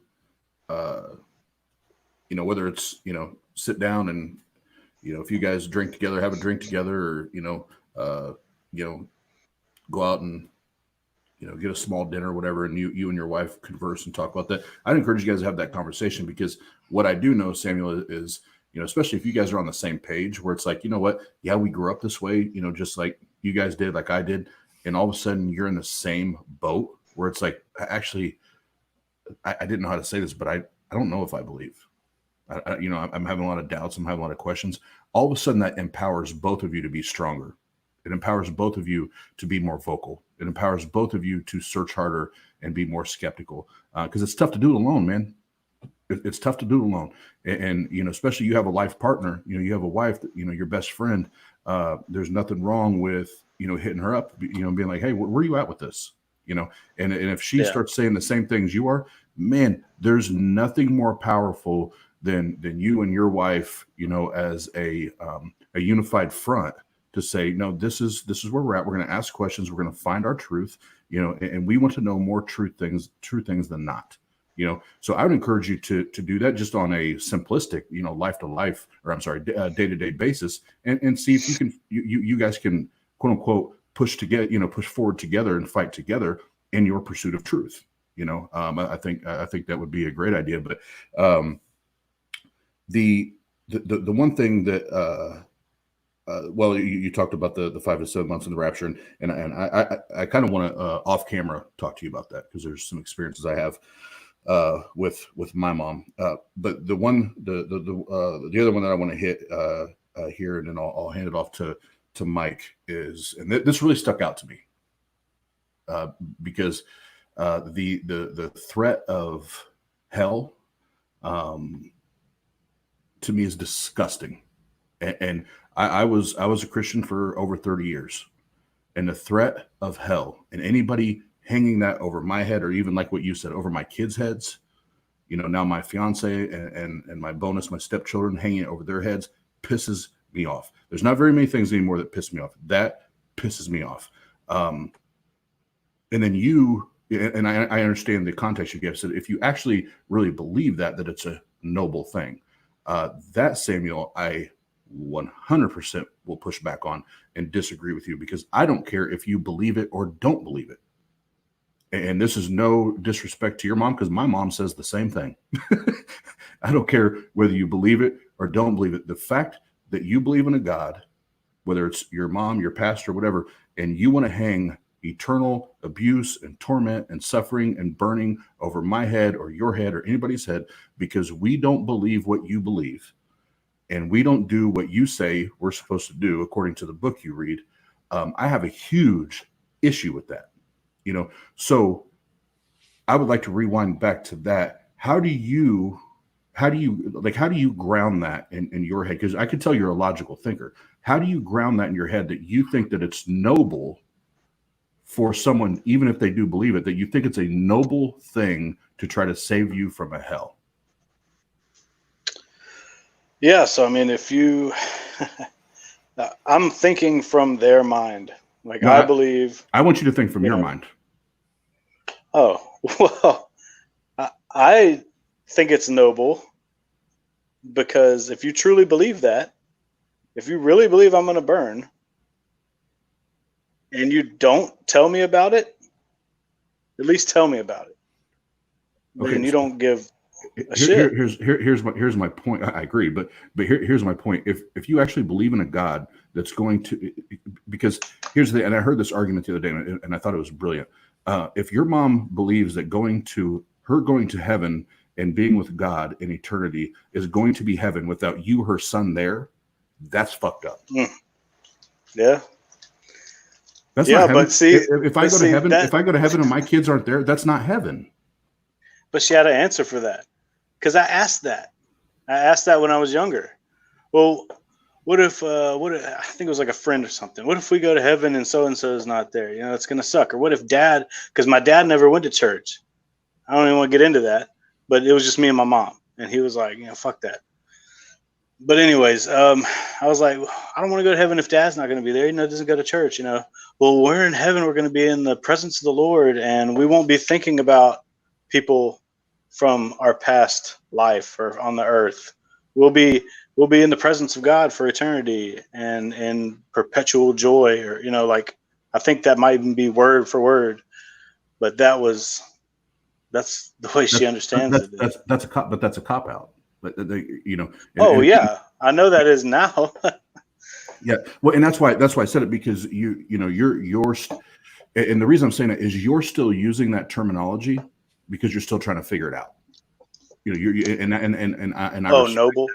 Speaker 2: whether it's, sit down and, if you guys drink together, have a drink together, or, go out and, get a small dinner or whatever, and you and your wife converse and talk about that. I'd encourage you guys to have that conversation, because what I do know, Samuel, is, especially if you guys are on the same page, where it's like, you know what? Yeah, we grew up this way, just like you guys did, like I did. And all of a sudden you're in the same boat where it's like, actually, I didn't know how to say this, but I don't know if I believe. I'm having a lot of doubts. I'm having a lot of questions. All of a sudden that empowers both of you to be stronger. It empowers both of you to be more vocal. It empowers both of you to search harder and be more skeptical, because it's tough to do it alone, man. It's tough to do it alone. And especially you have a life partner, you have a wife, that, your best friend. There's nothing wrong with, hitting her up, being like, hey, where are you at with this? And if she starts saying the same things you are, man, there's nothing more powerful than you and your wife, as a unified front, to say, no, this is where we're at. We're going to ask questions. We're going to find our truth, and we want to know more true things than not, So I would encourage you to do that just on a simplistic, life to life, or day-to-day basis, and see if you guys can, quote unquote, push forward together and fight together in your pursuit of truth. I think that would be a great idea. But the one thing that, you talked about the 5 to 7 months in the rapture, and I kind of want to off camera talk to you about that, because there's some experiences I have with my mom. But the other one that I want to hit here, and then I'll hand it off to Mike, is, and this really stuck out to me, because the threat of hell, to me, is disgusting. And I was a Christian for over 30 years, and the threat of hell, and anybody hanging that over my head, or even like what you said, over my kids' heads, now my fiance and my bonus, my stepchildren, hanging it over their heads, pisses me off. There's not very many things anymore that piss me off. That pisses me off. And then and I understand the context you gave. So if you actually really believe that it's a noble thing, that, Samuel, I 100% will push back on and disagree with you, because I don't care if you believe it or don't believe it. And this is no disrespect to your mom, because my mom says the same thing. I don't care whether you believe it or don't believe it. The fact that you believe in a God, whether it's your mom, your pastor, whatever, and you want to hang eternal abuse and torment and suffering and burning over my head or your head or anybody's head, because we don't believe what you believe, and we don't do what you say we're supposed to do according to the book you read, I have a huge issue with that. So I would like to rewind back to that. How do you ground that in your head? Because I could tell you're a logical thinker. How do you ground that in your head, that you think that it's noble for someone, even if they do believe it, that you think it's a noble thing to try to save you from a hell?
Speaker 5: Yeah. So, I mean, if you, I'm thinking from their mind. Like, no, I believe.
Speaker 2: I want you to think from your mind.
Speaker 5: Oh, well, I think it's noble, because if you truly believe that, if you really believe I'm going to burn, and you don't tell me about it, at least tell me about it. then you don't give a
Speaker 2: Here,
Speaker 5: shit.
Speaker 2: here's my point. I agree, but here's my point. If you actually believe in a God that's going to, because here's the, and I heard this argument the other day, and I thought it was brilliant. If your mom believes that going to heaven and being with God in eternity is going to be heaven without you, her son, there, that's fucked up.
Speaker 5: Yeah.
Speaker 2: That's
Speaker 5: Yeah,
Speaker 2: not heaven.
Speaker 5: but see,
Speaker 2: if I go to heaven, if I go to heaven and my kids aren't there, that's not heaven.
Speaker 5: But she had an answer for that, because I asked that. I asked that when I was younger. Well, what if I think it was like a friend or something. What if we go to heaven and so is not there? You know, it's gonna suck. Or what if dad? Because my dad never went to church. I don't even want to get into that. But it was just me and my mom, and he was like, fuck that. But anyways, I was like, I don't want to go to heaven if dad's not going to be there. Doesn't go to church. Well, we're in heaven. We're going to be in the presence of the Lord, and we won't be thinking about people from our past life or on the earth. We'll be in the presence of God for eternity and in perpetual joy. Or I think that might even be word for word, but that's the way she understands it.
Speaker 2: That's a cop out. But
Speaker 5: yeah, I know that is now.
Speaker 2: Yeah, well, and that's why I said it, because you're and the reason I'm saying it is you're still using that terminology because you're still trying to figure it out.
Speaker 5: Noble.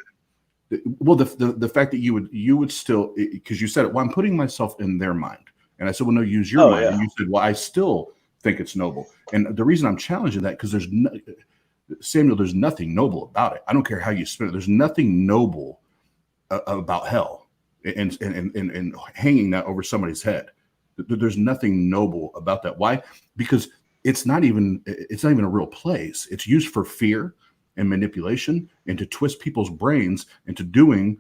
Speaker 2: Well, the fact that you would still, because you said it. Well, I'm putting myself in their mind, and I said, well, no, use your mind, and you said, well, I still think it's noble, and the reason I'm challenging that because Samuel, there's nothing noble about it. I don't care how you spin it. There's nothing noble about hell and hanging that over somebody's head. There's nothing noble about that. Why? Because it's not even a real place. It's used for fear and manipulation and to twist people's brains into doing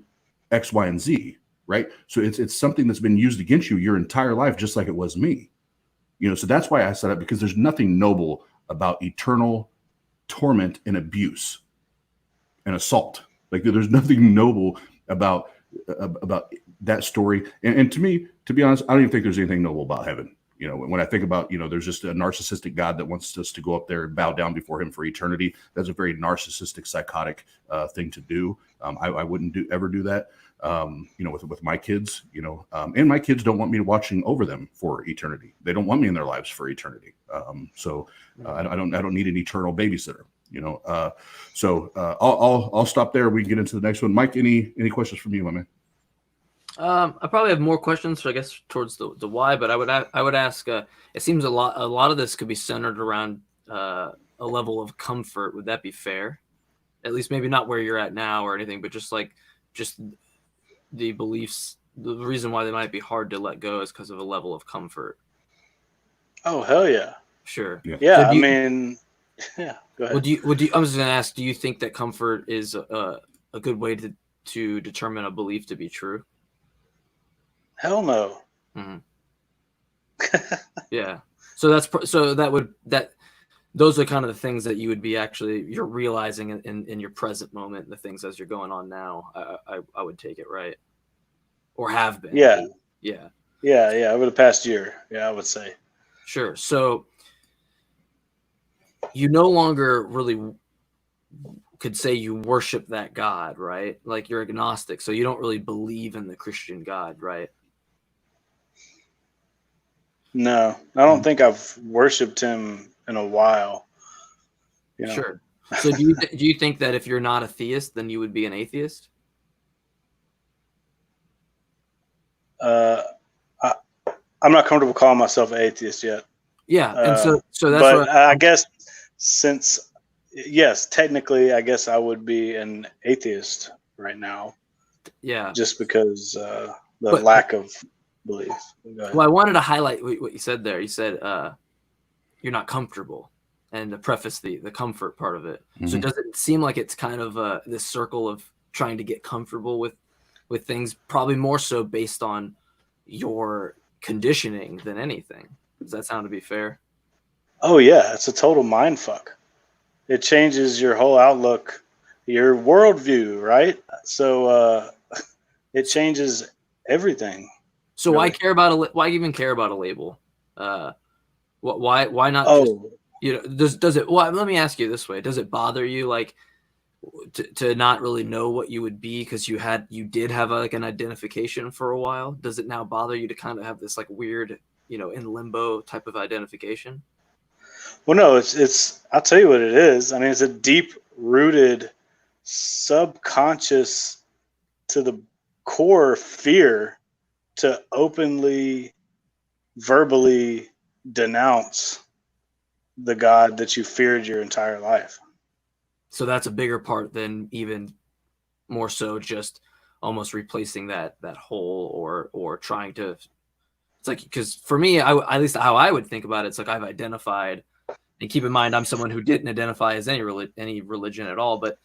Speaker 2: X, Y, and Z. Right? So it's something that's been used against you your entire life, just like it was me. So that's why I said it, because there's nothing noble about eternal torment and abuse and assault. Like, there's nothing noble about that story. And to me, to be honest, I don't even think there's anything noble about heaven. When I think about, there's just a narcissistic God that wants us to go up there and bow down before him for eternity. That's a very narcissistic, psychotic thing to do. I wouldn't ever do that. With my kids, and my kids don't want me watching over them for eternity. They don't want me in their lives for eternity. I don't need an eternal babysitter. I'll stop there. We can get into the next one. Mike, any questions from you, my man?
Speaker 3: I probably have more questions, I guess, towards the why, but I would ask. It seems a lot of this could be centered around a level of comfort. Would that be fair? At least maybe not where you're at now or anything, but just the beliefs. The reason why they might be hard to let go is because of a level of comfort.
Speaker 5: Oh, hell yeah!
Speaker 3: Sure.
Speaker 5: Yeah,
Speaker 3: So
Speaker 5: I mean, yeah. Go ahead.
Speaker 3: Would you? I was going to ask. Do you think that comfort is a good way to determine a belief to be true?
Speaker 5: Hell no.
Speaker 3: Mm-hmm. Yeah. Those are kind of the things that you would be you're realizing in your present moment, the things as you're going on now. I would take it, right? Or have been.
Speaker 5: Yeah.
Speaker 3: Yeah.
Speaker 5: Yeah. Over the past year. Yeah, I would say.
Speaker 3: Sure. So you no longer really could say you worship that God, right? Like, you're agnostic, so you don't really believe in the Christian God, right?
Speaker 5: No, I don't think I've worshipped him in a while.
Speaker 3: Sure. So do you think that if you're not a theist, then you would be an atheist?
Speaker 5: I'm not comfortable calling myself an atheist yet.
Speaker 3: Yeah, and so that's.
Speaker 5: But I guess yes, technically, I guess I would be an atheist right now.
Speaker 3: Yeah.
Speaker 5: Just because the lack of belief.
Speaker 3: Well, I wanted to highlight what you said there. You said you're not comfortable, and to preface the comfort part of it. Mm-hmm. So does it seem like it's kind of this circle of trying to get comfortable with things, probably more so based on your conditioning than anything? Does that sound to be fair?
Speaker 5: Oh yeah, it's a total mind fuck. It changes your whole outlook, your worldview, right? So it changes everything.
Speaker 3: So really. Why even care about a label? Why not?
Speaker 5: Oh,
Speaker 3: does it? Well, let me ask you this way: does it bother you like to not really know what you would be because you did have like an identification for a while? Does it now bother you to kind of have this like weird, in limbo type of identification?
Speaker 5: Well, no, it's. I'll tell you what it is. I mean, it's a deep-rooted, subconscious, to the core fear to openly, verbally denounce the God that you feared your entire life.
Speaker 3: So that's a bigger part than even more so just almost replacing that hole or trying to. It's like, because for me, at least how I would think about it, it's like I've identified. And keep in mind, I'm someone who didn't identify as any religion at all, but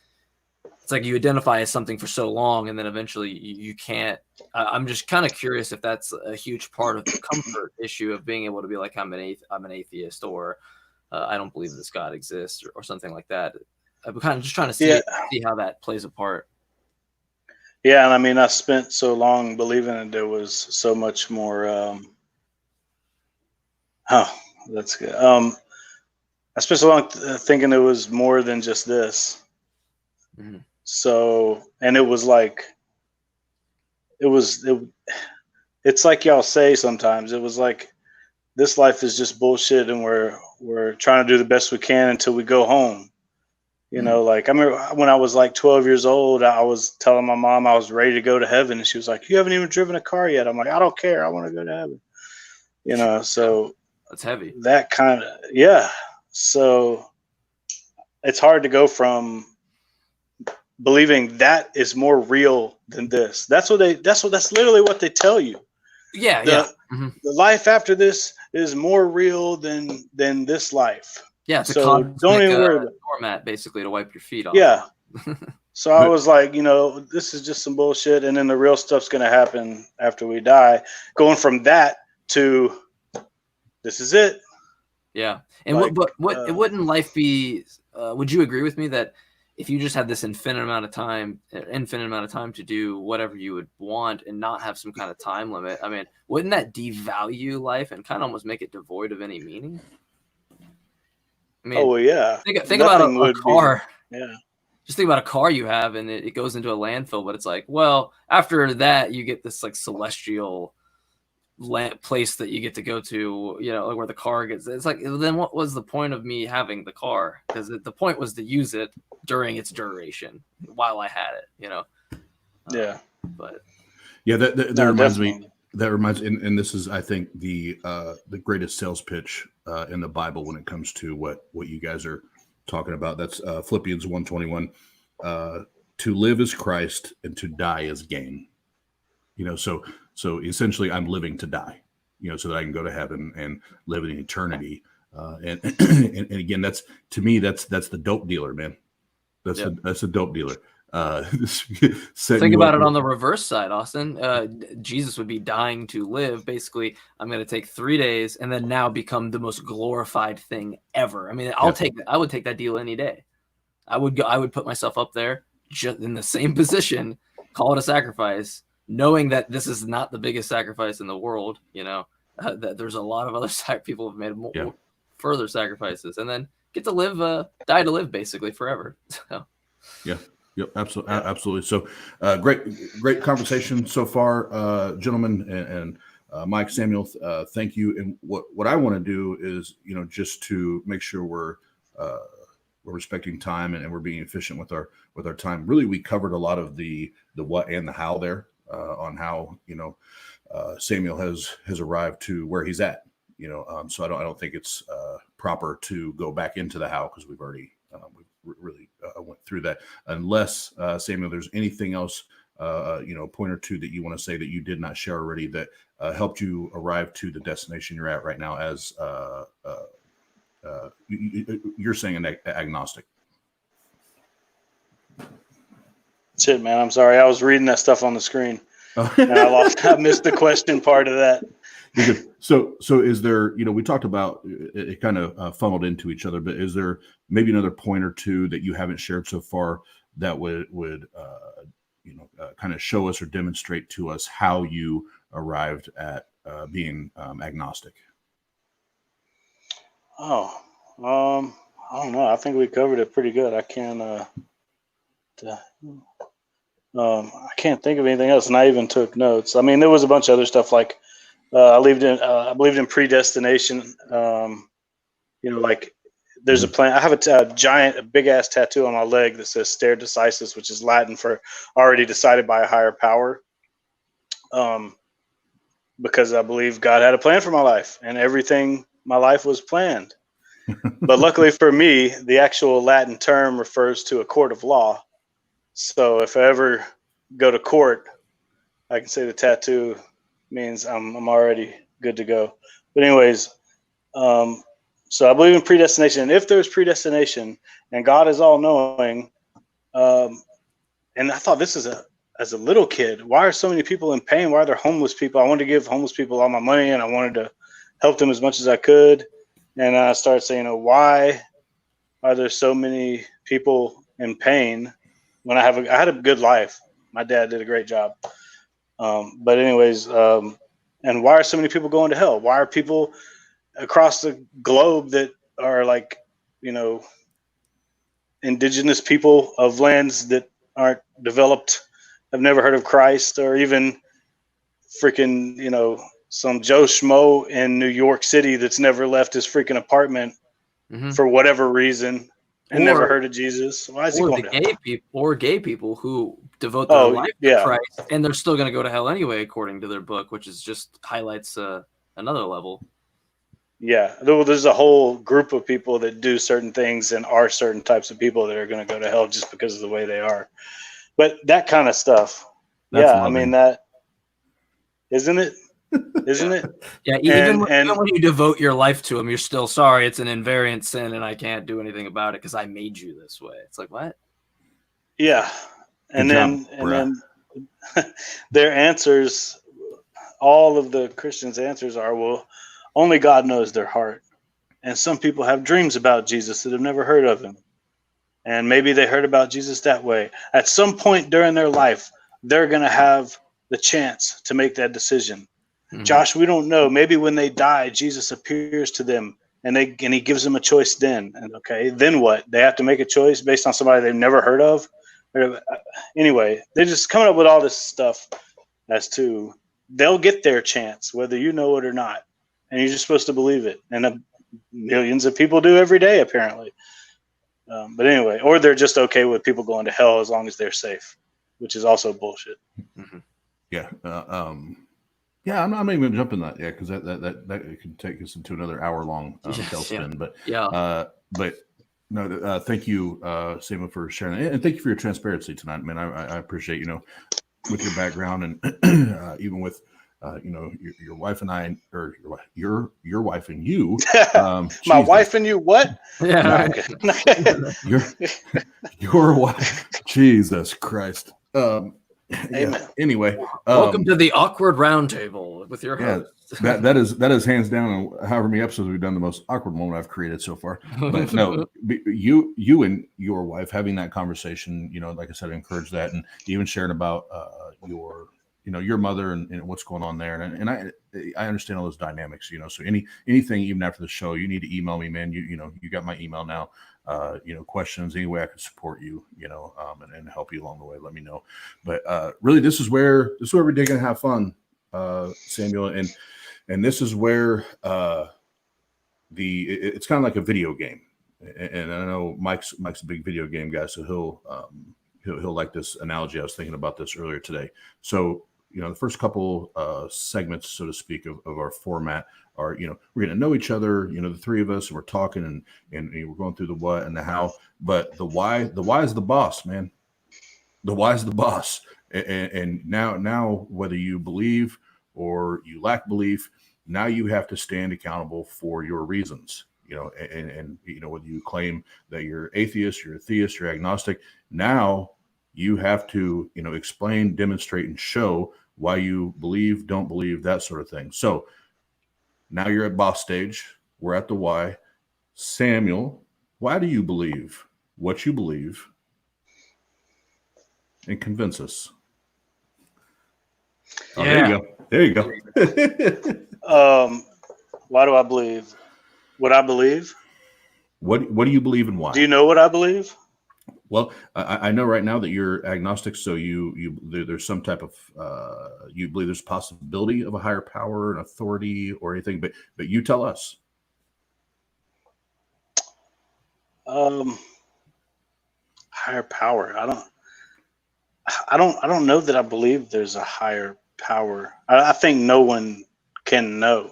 Speaker 3: it's like you identify as something for so long, and then eventually you can't. I'm just kind of curious if that's a huge part of the comfort issue of being able to be like, I'm an atheist, or I don't believe this God exists, or something like that. I'm kind of just trying to see how that plays a part.
Speaker 5: Yeah, and I mean, I spent so long believing that there was so much more. That's good. I spent so long thinking it was more than just this.
Speaker 3: Mm-hmm.
Speaker 5: So, and it was like, it's like y'all say sometimes, it was like, this life is just bullshit and we're trying to do the best we can until we go home. Like I remember when I was like 12 years old, I was telling my mom I was ready to go to heaven. And she was like, you haven't even driven a car yet. I'm like, I don't care. I want to go to heaven. So
Speaker 3: that's heavy.
Speaker 5: That kind of, yeah. So it's hard to go from believing that is more real than this. That's literally what they tell you.
Speaker 3: Yeah.
Speaker 5: The life after this is more real than this life.
Speaker 3: Yeah. It's
Speaker 5: so don't even worry about
Speaker 3: format basically to wipe your feet off.
Speaker 5: Yeah. So I was like, this is just some bullshit. And then the real stuff's going to happen after we die. Going from that to this is it.
Speaker 3: Yeah. And wouldn't life be, would you agree with me that if you just had this infinite amount of time to do whatever you would want and not have some kind of time limit, I mean, wouldn't that devalue life and kind of almost make it devoid of any meaning? I mean,
Speaker 5: yeah.
Speaker 3: Think about a car.
Speaker 5: Yeah.
Speaker 3: Just think about a car you have and it goes into a landfill, but it's like, well, after that you get this like celestial place that you get to go to, like where the car gets. It's like, then what was the point of me having the car? Because the point was to use it during its duration while I had it,
Speaker 5: Yeah.
Speaker 3: But
Speaker 2: yeah, that reminds me. That reminds, and this is, I think, the greatest sales pitch in the Bible when it comes to what you guys are talking about. That's Philippians 1:21. To live is Christ, and to die is gain. So essentially, I'm living to die, so that I can go to heaven and live in eternity. And again, that's, to me, that's the dope dealer, man. That's a dope dealer.
Speaker 3: Think about it on the reverse side, Austin. Jesus would be dying to live. Basically, I'm going to take 3 days and then now become the most glorified thing ever. I mean, I would take that deal any day. I would put myself up there just in the same position, call it a sacrifice, knowing that this is not the biggest sacrifice in the world, that there's a lot of other people have made more, further sacrifices, and then get to live, die to live, basically forever. So.
Speaker 2: Yeah. Yep. Absolutely. Absolutely. So, great conversation so far, gentlemen, and Mike, Samuel. Thank you. And what I want to do is, just to make sure we're respecting time and we're being efficient with our time. Really, we covered a lot of the what and the how there. On how Samuel has arrived to where he's at, so I don't think it's proper to go back into the how, because we've already really went through that. Unless Samuel, there's anything else, point or two that you want to say that you did not share already that helped you arrive to the destination you're at right now as you're saying an agnostic.
Speaker 5: Shit, man, I'm sorry. I was reading that stuff on the screen, and I missed the question part of that.
Speaker 2: So is there, we talked about it kind of funneled into each other, but is there maybe another point or two that you haven't shared so far that would kind of show us or demonstrate to us how you arrived at being agnostic?
Speaker 5: Oh, I don't know. I think we covered it pretty good. I can't think of anything else, and I even took notes. I mean, there was a bunch of other stuff like I believed in predestination. Like there's a plan. I have a big ass tattoo on my leg that says "Stare Decisis," which is Latin for already decided by a higher power. Because I believe God had a plan for my life, and everything my life was planned. But luckily for me, the actual Latin term refers to a court of law. So if I ever go to court, I can say the tattoo means I'm already good to go. But anyways, so I believe in predestination. And if there's predestination and God is all knowing, and I thought this as a little kid, why are so many people in pain? Why are there homeless people? I wanted to give homeless people all my money and I wanted to help them as much as I could. And I started saying, why are there so many people in pain when I had a good life? My dad did a great job. But anyways, and why are so many people going to hell? Why are people across the globe that are like, indigenous people of lands that aren't developed, have never heard of Christ, or even freaking, some Joe Schmo in New York City that's never left his freaking apartment for whatever reason and never heard of Jesus? Why is he going to hell?
Speaker 3: Or gay people who devote their life to Christ, and they're still going to go to hell anyway, according to their book, which is just highlights another level.
Speaker 5: Yeah, there's a whole group of people that do certain things and are certain types of people that are going to go to hell just because of the way they are. But that kind of stuff, I mean, that isn't it?
Speaker 3: Yeah, even when you devote your life to him, you're still sorry. It's an invariant sin, and I can't do anything about it because I made you this way. It's like, what?
Speaker 5: Yeah, and then their answers, all of the Christians' answers are, well, only God knows their heart, and some people have dreams about Jesus that have never heard of him. And maybe they heard about Jesus that way. At some point during their life, they're going to have the chance to make that decision. Mm-hmm. Josh, we don't know. Maybe when they die, Jesus appears to them and he gives them a choice then. And okay, then what? They have to make a choice based on somebody they've never heard of? Anyway, they're just coming up with all this stuff as to they'll get their chance, whether you know it or not. And you're just supposed to believe it. And millions of people do every day, apparently. But anyway, or they're just okay with people going to hell as long as they're safe, which is also bullshit.
Speaker 2: Mm-hmm. Yeah. I'm not even going to jump in that yet because that could take us into another hour-long tailspin. But no, thank you, Samuel, for sharing, and thank you for your transparency tonight, man. I appreciate with your background and even with your wife and I, or your wife and you.
Speaker 5: My wife and you, what?
Speaker 3: Yeah.
Speaker 2: Your wife. Jesus Christ. Yeah. Anyway,
Speaker 3: welcome to the awkward round table with your host.
Speaker 2: that is hands down. However many episodes we've done, the most awkward moment I've created so far. But no, you and your wife having that conversation. Like I said, I encourage that, and even sharing about your mother and what's going on there. And I understand all those dynamics, so anything, even after the show, you need to email me, man. You got my email now, questions, any way I can support you, and help you along the way, let me know. But really, this is where we're going to have fun, Samuel. And this is where it's kind of like a video game. And I know Mike's a big video game guy, so he'll like this analogy. I was thinking about this earlier today. So, the first couple segments, so to speak, of our format are, we're going to know each other, the three of us, and we're talking and we're going through the what and the how, but the why is the boss, man. The why is the boss. And now, whether you believe or you lack belief, now you have to stand accountable for your reasons, and whether you claim that you're atheist, you're a theist, you're agnostic, now you have to, explain, demonstrate, and show why you believe, don't believe, that sort of thing. So now you're at boss stage. We're at the why. Samuel, why do you believe what you believe? And convince us. Oh,
Speaker 3: yeah.
Speaker 2: There you go.
Speaker 5: Why do I believe what I believe?
Speaker 2: What do you believe and why?
Speaker 5: Do you know what I believe?
Speaker 2: Well, I know right now that you're agnostic, so there's some type of you believe there's a possibility of a higher power, an authority, or anything. But you tell us.
Speaker 5: Higher power. I don't know that I believe there's a higher power. I think no one can know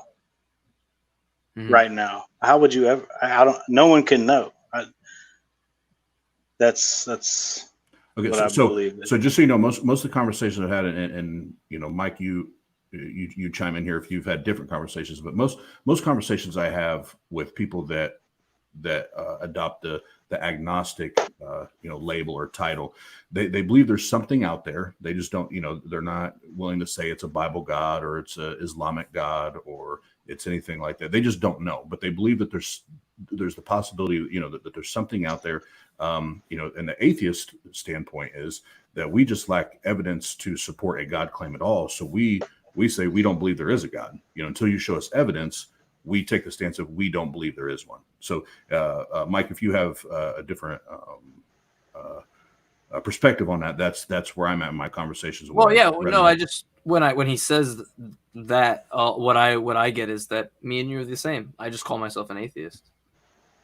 Speaker 5: right now. How would you ever? No one can know. That's
Speaker 2: Okay.
Speaker 5: what I believe.
Speaker 2: So just so you know, most of the conversations I've had, and Mike, you chime in here if you've had different conversations, but most conversations I have with people that adopt the agnostic label or title, they believe there's something out there. They just don't, they're not willing to say it's a Bible God or it's a Islamic God or it's anything like that. They just don't know, but they believe that there's the possibility, that there's something out there. And the atheist standpoint is that we just lack evidence to support a God claim at all. So we say we don't believe there is a God. Until you show us evidence, we take the stance of we don't believe there is one. So, Mike, if you have a different perspective on that, that's where I'm at in my conversations.
Speaker 3: Well, yeah, no, I just when he says that, what I get is that me and you are the same. I just call myself an atheist,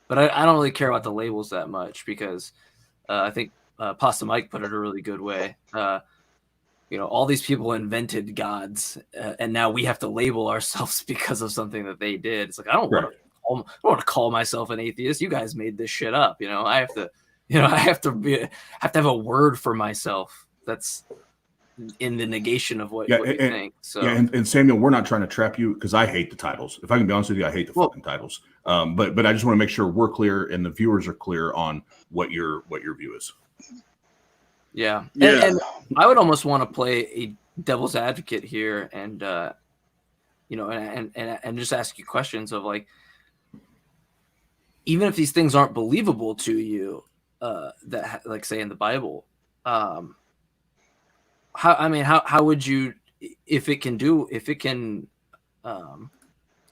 Speaker 3: but I don't really care about the labels that much because I think Pasta Mike put it a really good way. All these people invented gods, and now we have to label ourselves because of something that they did. It's like I don't want to call myself an atheist. You guys made this shit up. I have to, I have to have a word for myself. That's in the negation of what you think. So
Speaker 2: and Samuel, we're not trying to trap you because I hate the titles. If I can be honest with you, I hate the fucking titles. But I just want to make sure we're clear and the viewers are clear on what your view is.
Speaker 3: Yeah. And I would almost want to play a devil's advocate here and and just ask you questions of like, even if these things aren't believable to you, that like say in the Bible, how would you, if it can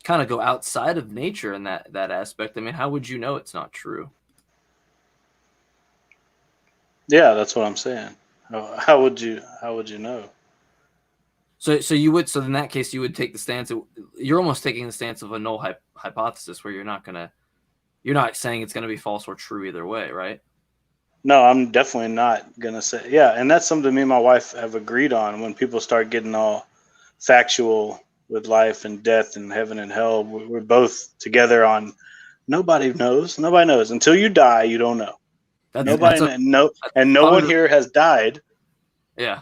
Speaker 3: kind of go outside of nature in that aspect, how would you know it's not true?
Speaker 5: Yeah, that's what I'm saying. How would you know?
Speaker 3: So in that case you would take the stance you're almost taking the stance of a null hypothesis where you're not saying it's gonna be false or true either way, right?
Speaker 5: No, I'm definitely not gonna say. Yeah, and that's something me and my wife have agreed on. When people start getting all factual with life and death and heaven and hell, we're both together on nobody knows until you die. You don't know. No one here has died.
Speaker 3: Yeah.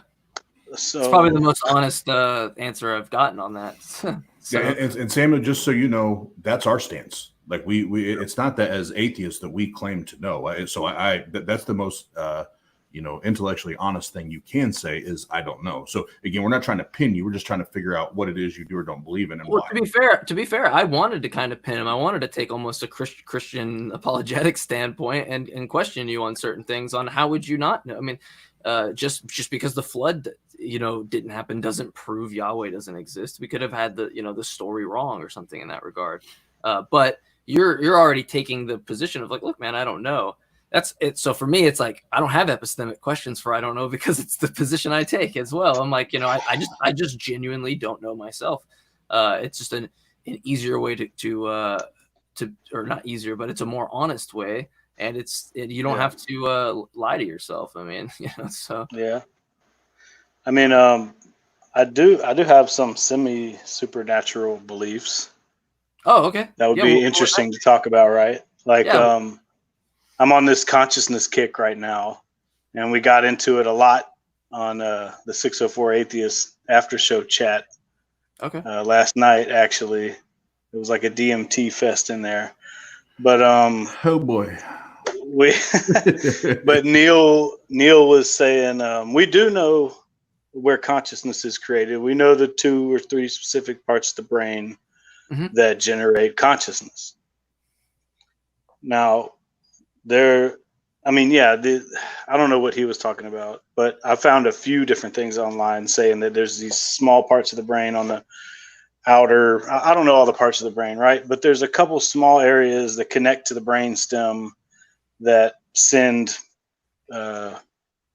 Speaker 5: So
Speaker 3: it's probably the most honest answer I've gotten on that. So.
Speaker 2: Yeah, and Samuel, just so you know, that's our stance. Like we it's not that as atheists that we claim to know. So that's the most intellectually honest thing you can say is I don't know. So again, we're not trying to pin you. We're just trying to figure out what it is you do or don't believe in and why.
Speaker 3: To be fair, I wanted to kind of pin him. I wanted to take almost a Christian apologetic standpoint and question you on certain things on how would you not know? Just because the flood, didn't happen doesn't prove Yahweh doesn't exist. We could have had the story wrong or something in that regard. But you're already taking the position of like, look, man, I don't know. That's it. So for me, it's like I don't have epistemic questions for I don't know because it's the position I take as well. I'm like, I just genuinely don't know myself. It's just an easier way to or not easier, but it's a more honest way, and you don't have to lie to yourself. So
Speaker 5: yeah. I do have some semi supernatural beliefs.
Speaker 3: Oh, okay.
Speaker 5: That would be interesting to talk about, right? Like, I'm on this consciousness kick right now, and we got into it a lot on the 604 Atheist after show chat.
Speaker 3: Okay.
Speaker 5: Last night, actually, it was like a DMT fest in there. But
Speaker 2: oh boy,
Speaker 5: but Neil was saying we do know where consciousness is created. We know the 2 or 3 specific parts of the brain that generate consciousness. Now, I don't know what he was talking about, but I found a few different things online saying that there's these small parts of the brain on the outer, I don't know all the parts of the brain, right? But there's a couple small areas that connect to the brain stem that send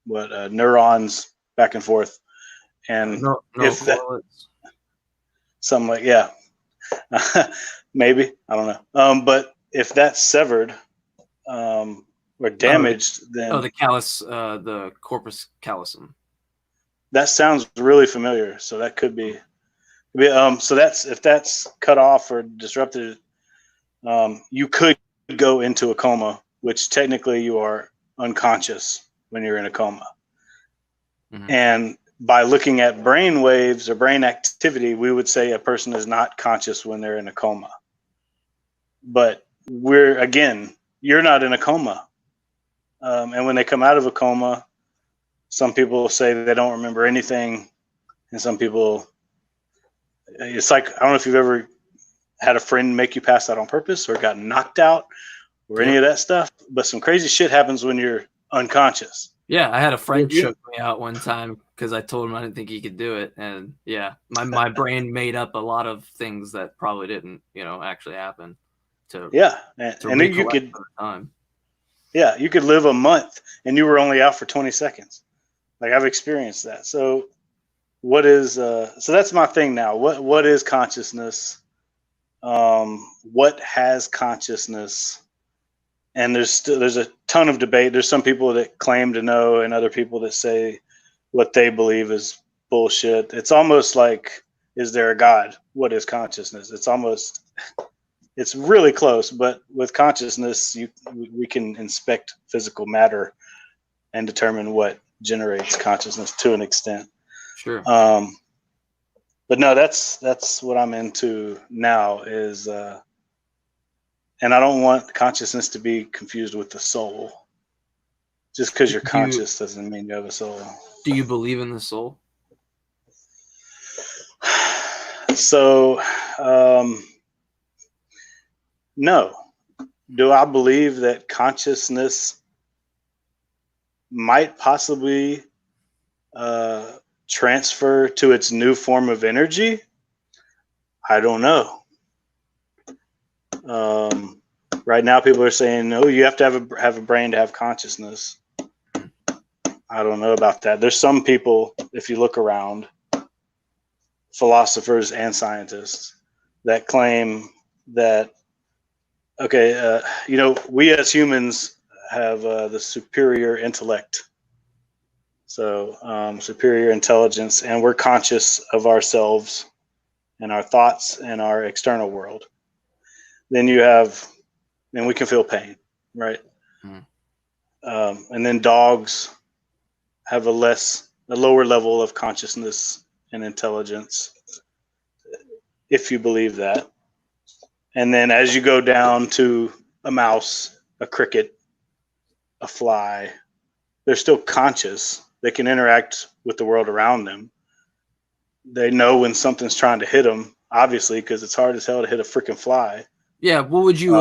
Speaker 5: neurons back and forth. And if that, something like, yeah, maybe, I don't know. But if that's severed or damaged, then
Speaker 3: the callus, the corpus callosum.
Speaker 5: That sounds really familiar. So that could be so that's, if that's cut off or disrupted, you could go into a coma, which technically you are unconscious when you're in a coma. Mm-hmm. And by looking at brain waves or brain activity, we would say a person is not conscious when they're in a coma. But you're not in a coma. And when they come out of a coma, some people say they don't remember anything. And some people, it's like, I don't know if you've ever had a friend make you pass out on purpose or got knocked out or any of that stuff. But some crazy shit happens when you're unconscious.
Speaker 3: Yeah, I had a friend choke me out one time because I told him I didn't think he could do it. And yeah, my brain made up a lot of things that probably didn't, actually happen. And then you could, you could live a month and you were only out for 20 seconds. Like, I've experienced that. So what is, so that's my thing now. What is consciousness? What has consciousness? And there's a ton of debate. There's some people that claim to know and other people that say what they believe is bullshit. It's almost like, is there a God? What is consciousness? It's really close, but with consciousness, we can inspect physical matter and determine what generates consciousness to an extent. Sure.
Speaker 5: But no, that's what I'm into now is, and I don't want consciousness to be confused with the soul. Just because you're conscious doesn't mean you have a soul.
Speaker 3: Do you believe in the soul?
Speaker 5: So, no. Do I believe that consciousness might possibly transfer to its new form of energy? I don't know. Right now, people are saying, no, you have to have a brain to have consciousness. I don't know about that. There's some people, if you look around, philosophers and scientists, that claim that, we as humans have the superior intellect. So superior intelligence, and we're conscious of ourselves and our thoughts and our external world. Then and we can feel pain, right? And then dogs have a lower level of consciousness and intelligence, if you believe that. And then as you go down to a mouse, a cricket, a fly, they're still conscious. They can interact with the world around them. They know when something's trying to hit them, obviously, because it's hard as hell to hit a freaking fly.
Speaker 3: Yeah, well, would you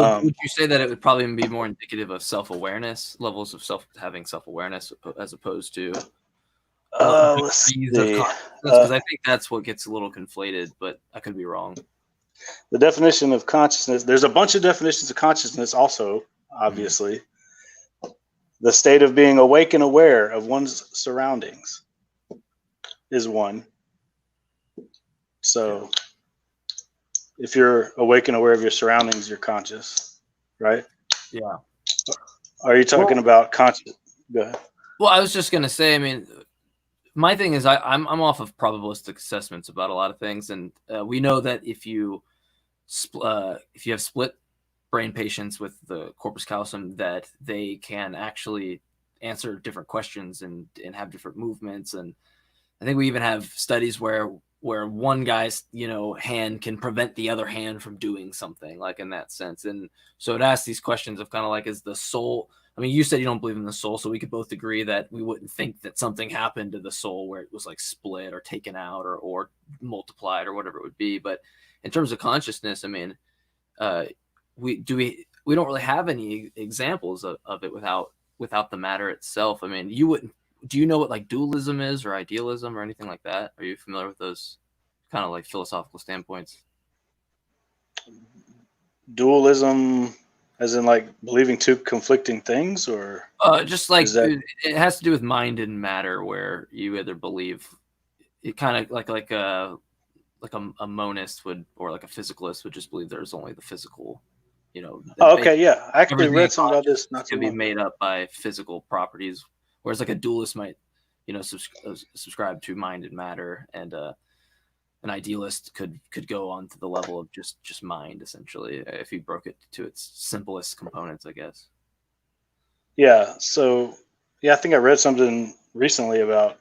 Speaker 3: say that it would probably be more indicative of self-awareness, levels of having self-awareness, as opposed to
Speaker 5: let's see.
Speaker 3: Because I think that's what gets a little conflated, but I could be wrong.
Speaker 5: The definition of consciousness, there's a bunch of definitions of consciousness also, obviously. The state of being awake and aware of one's surroundings is one. So if you're awake and aware of your surroundings, you're conscious, right?
Speaker 3: Yeah.
Speaker 5: Are you talking about conscious? Go ahead.
Speaker 3: Well, I was just going to say, I mean, my thing is I'm off of probabilistic assessments about a lot of things. And we know that if you have split brain patients with the corpus callosum, that they can actually answer different questions and have different movements. And I think we even have studies where one guy's, hand can prevent the other hand from doing something, like in that sense. And so it asks these questions of kind of like, is the soul, I mean, you said you don't believe in the soul, so we could both agree that we wouldn't think that something happened to the soul where it was like split or taken out or multiplied or whatever it would be. But in terms of consciousness, I mean, we don't really have any examples of it without the matter itself. I mean, do you know what like dualism is or idealism or anything like that? Are you familiar with those kind of like philosophical standpoints?
Speaker 5: Dualism, as in like believing two conflicting things, or
Speaker 3: Just like
Speaker 5: is that
Speaker 3: it has to do with mind and matter, where you either believe it kind of like a monist would, or like a physicalist would just believe there's only the physical, you know.
Speaker 5: oh, okay, yeah. I actually
Speaker 3: Everything
Speaker 5: read something about this not too
Speaker 3: can be
Speaker 5: long ago.
Speaker 3: made up by physical properties, whereas like a dualist might, you know, subscribe to mind and matter, and an idealist could go on to the level of just mind, essentially, if you broke it to its simplest components, I guess.
Speaker 5: Yeah. So, yeah, I think I read something recently about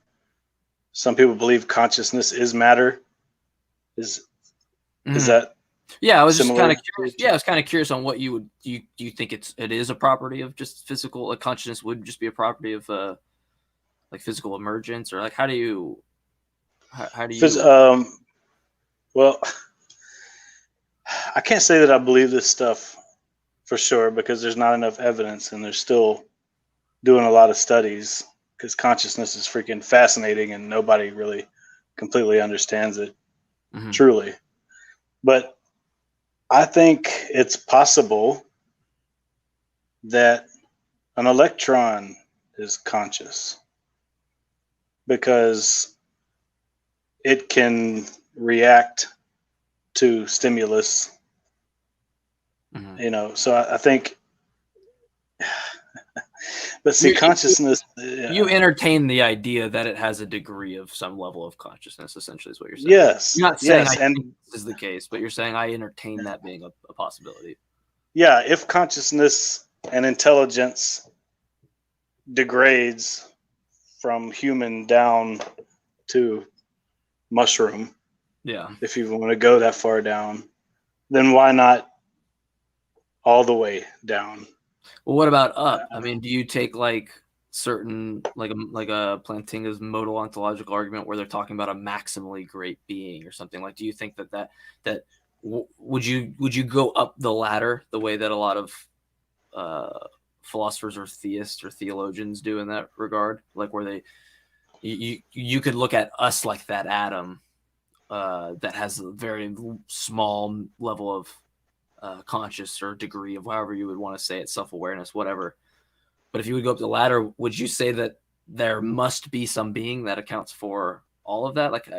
Speaker 5: some people believe consciousness is matter. Is that
Speaker 3: Yeah, I was just
Speaker 5: similar
Speaker 3: kind of curious.
Speaker 5: to-
Speaker 3: Yeah, I was kind of curious on what do you think it is a property of just physical, like consciousness would just be a property of like physical emergence, or like how do you
Speaker 5: well, I can't say that I believe this stuff for sure because there's not enough evidence, and they're still doing a lot of studies because consciousness is freaking fascinating and nobody really completely understands it truly. But I think it's possible that an electron is conscious because it can react to stimulus, you know. So I think, but see, consciousness.
Speaker 3: You entertain the idea that it has a degree of some level of consciousness, essentially, is what you're saying.
Speaker 5: Yes.
Speaker 3: You're not saying
Speaker 5: yes,
Speaker 3: I
Speaker 5: and
Speaker 3: think this is the case, but you're saying I entertain that being a possibility.
Speaker 5: yeah, if consciousness and intelligence degrades from human down to mushroom,
Speaker 3: Yeah.
Speaker 5: if you want to go that far down, then why not all the way down?
Speaker 3: Well, what about up? I mean, do you take like certain like a Plantinga's modal ontological argument where they're talking about a maximally great being or something? Like, do you think that would you go up the ladder the way that a lot of philosophers or theists or theologians do in that regard? Like where you could look at us like that atom that has a very small level of conscious or degree of however you would want to say it, self-awareness, whatever. But if you would go up the ladder, would you say that there must be some being that accounts for all of that? Like,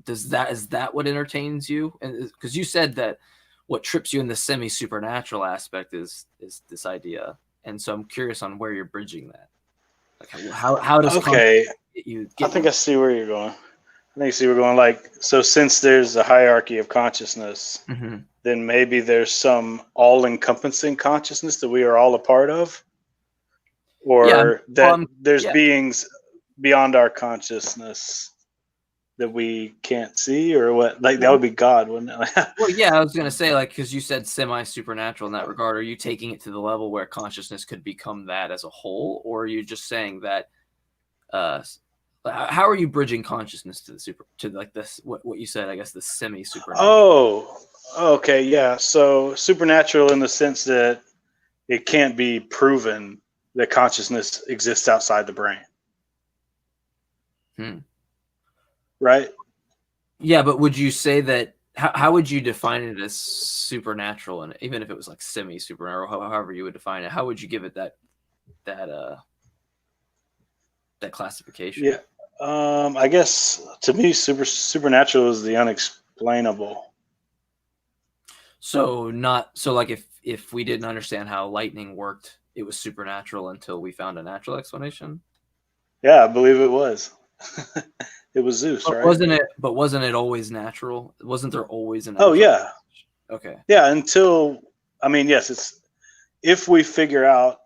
Speaker 3: is that what entertains you? And because you said that what trips you in the semi-supernatural aspect is this idea, and so I'm curious on where you're bridging that. Like, how does
Speaker 5: okay?
Speaker 3: I
Speaker 5: think I see where you're going. I think I see where we're going. Like, so since there's a hierarchy of consciousness, then maybe there's some all-encompassing consciousness that we are all a part of, or there's beings beyond our consciousness that we can't see, or what? Like that would be God, wouldn't it?
Speaker 3: Well, yeah, I was gonna say, like, because you said semi-supernatural in that regard. Are you taking it to the level where consciousness could become that as a whole, or are you just saying that? How are you bridging consciousness to like this? What you said, I guess, the semi-supernatural.
Speaker 5: Oh, okay, yeah. So supernatural in the sense that it can't be proven that consciousness exists outside the brain. Right?
Speaker 3: Yeah, but would you say that? How would you define it as supernatural? And even if it was like semi-supernatural, however you would define it, how would you give it that classification?
Speaker 5: Yeah. I guess to me, supernatural is the unexplainable.
Speaker 3: So like if we didn't understand how lightning worked, it was supernatural until we found a natural explanation.
Speaker 5: Yeah, I believe it was. It was Zeus, right?
Speaker 3: Wasn't it always natural? Wasn't there always an?
Speaker 5: Oh yeah.
Speaker 3: Okay.
Speaker 5: Yeah, until yes, it's if we figure out.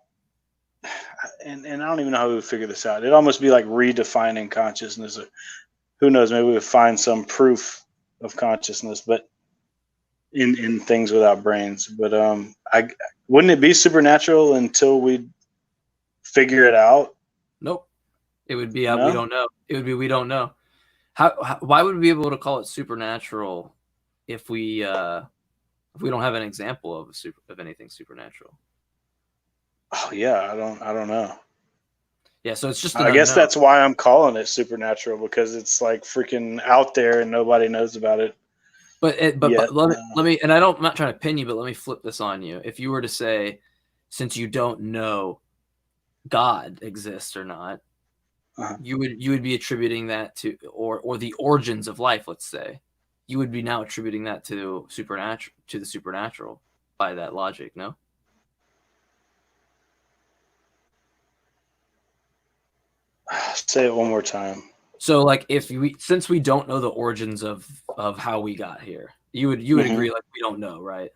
Speaker 5: And I don't even know how we would figure this out. It'd almost be like redefining consciousness. Or who knows? Maybe we would find some proof of consciousness, but in things without brains. But wouldn't it be supernatural until we figure it out?
Speaker 3: Nope. It would be we don't know. It would be we don't know. How why would we be able to call it supernatural if we don't have an example of anything supernatural?
Speaker 5: Oh yeah, I don't know.
Speaker 3: Yeah, so it's just.
Speaker 5: I guess that's why I'm calling it supernatural, because it's like freaking out there and nobody knows about it.
Speaker 3: But
Speaker 5: Yeah.
Speaker 3: let me, and I'm not trying to pin you, but let me flip this on you. If you were to say, since you don't know God exists or not, you would be attributing that to, or the origins of life, let's say, you would be now attributing that to the supernatural by that logic, no?
Speaker 5: Say it one more time.
Speaker 3: So, like, since we don't know the origins of how we got here, you would agree, like, we don't know, right?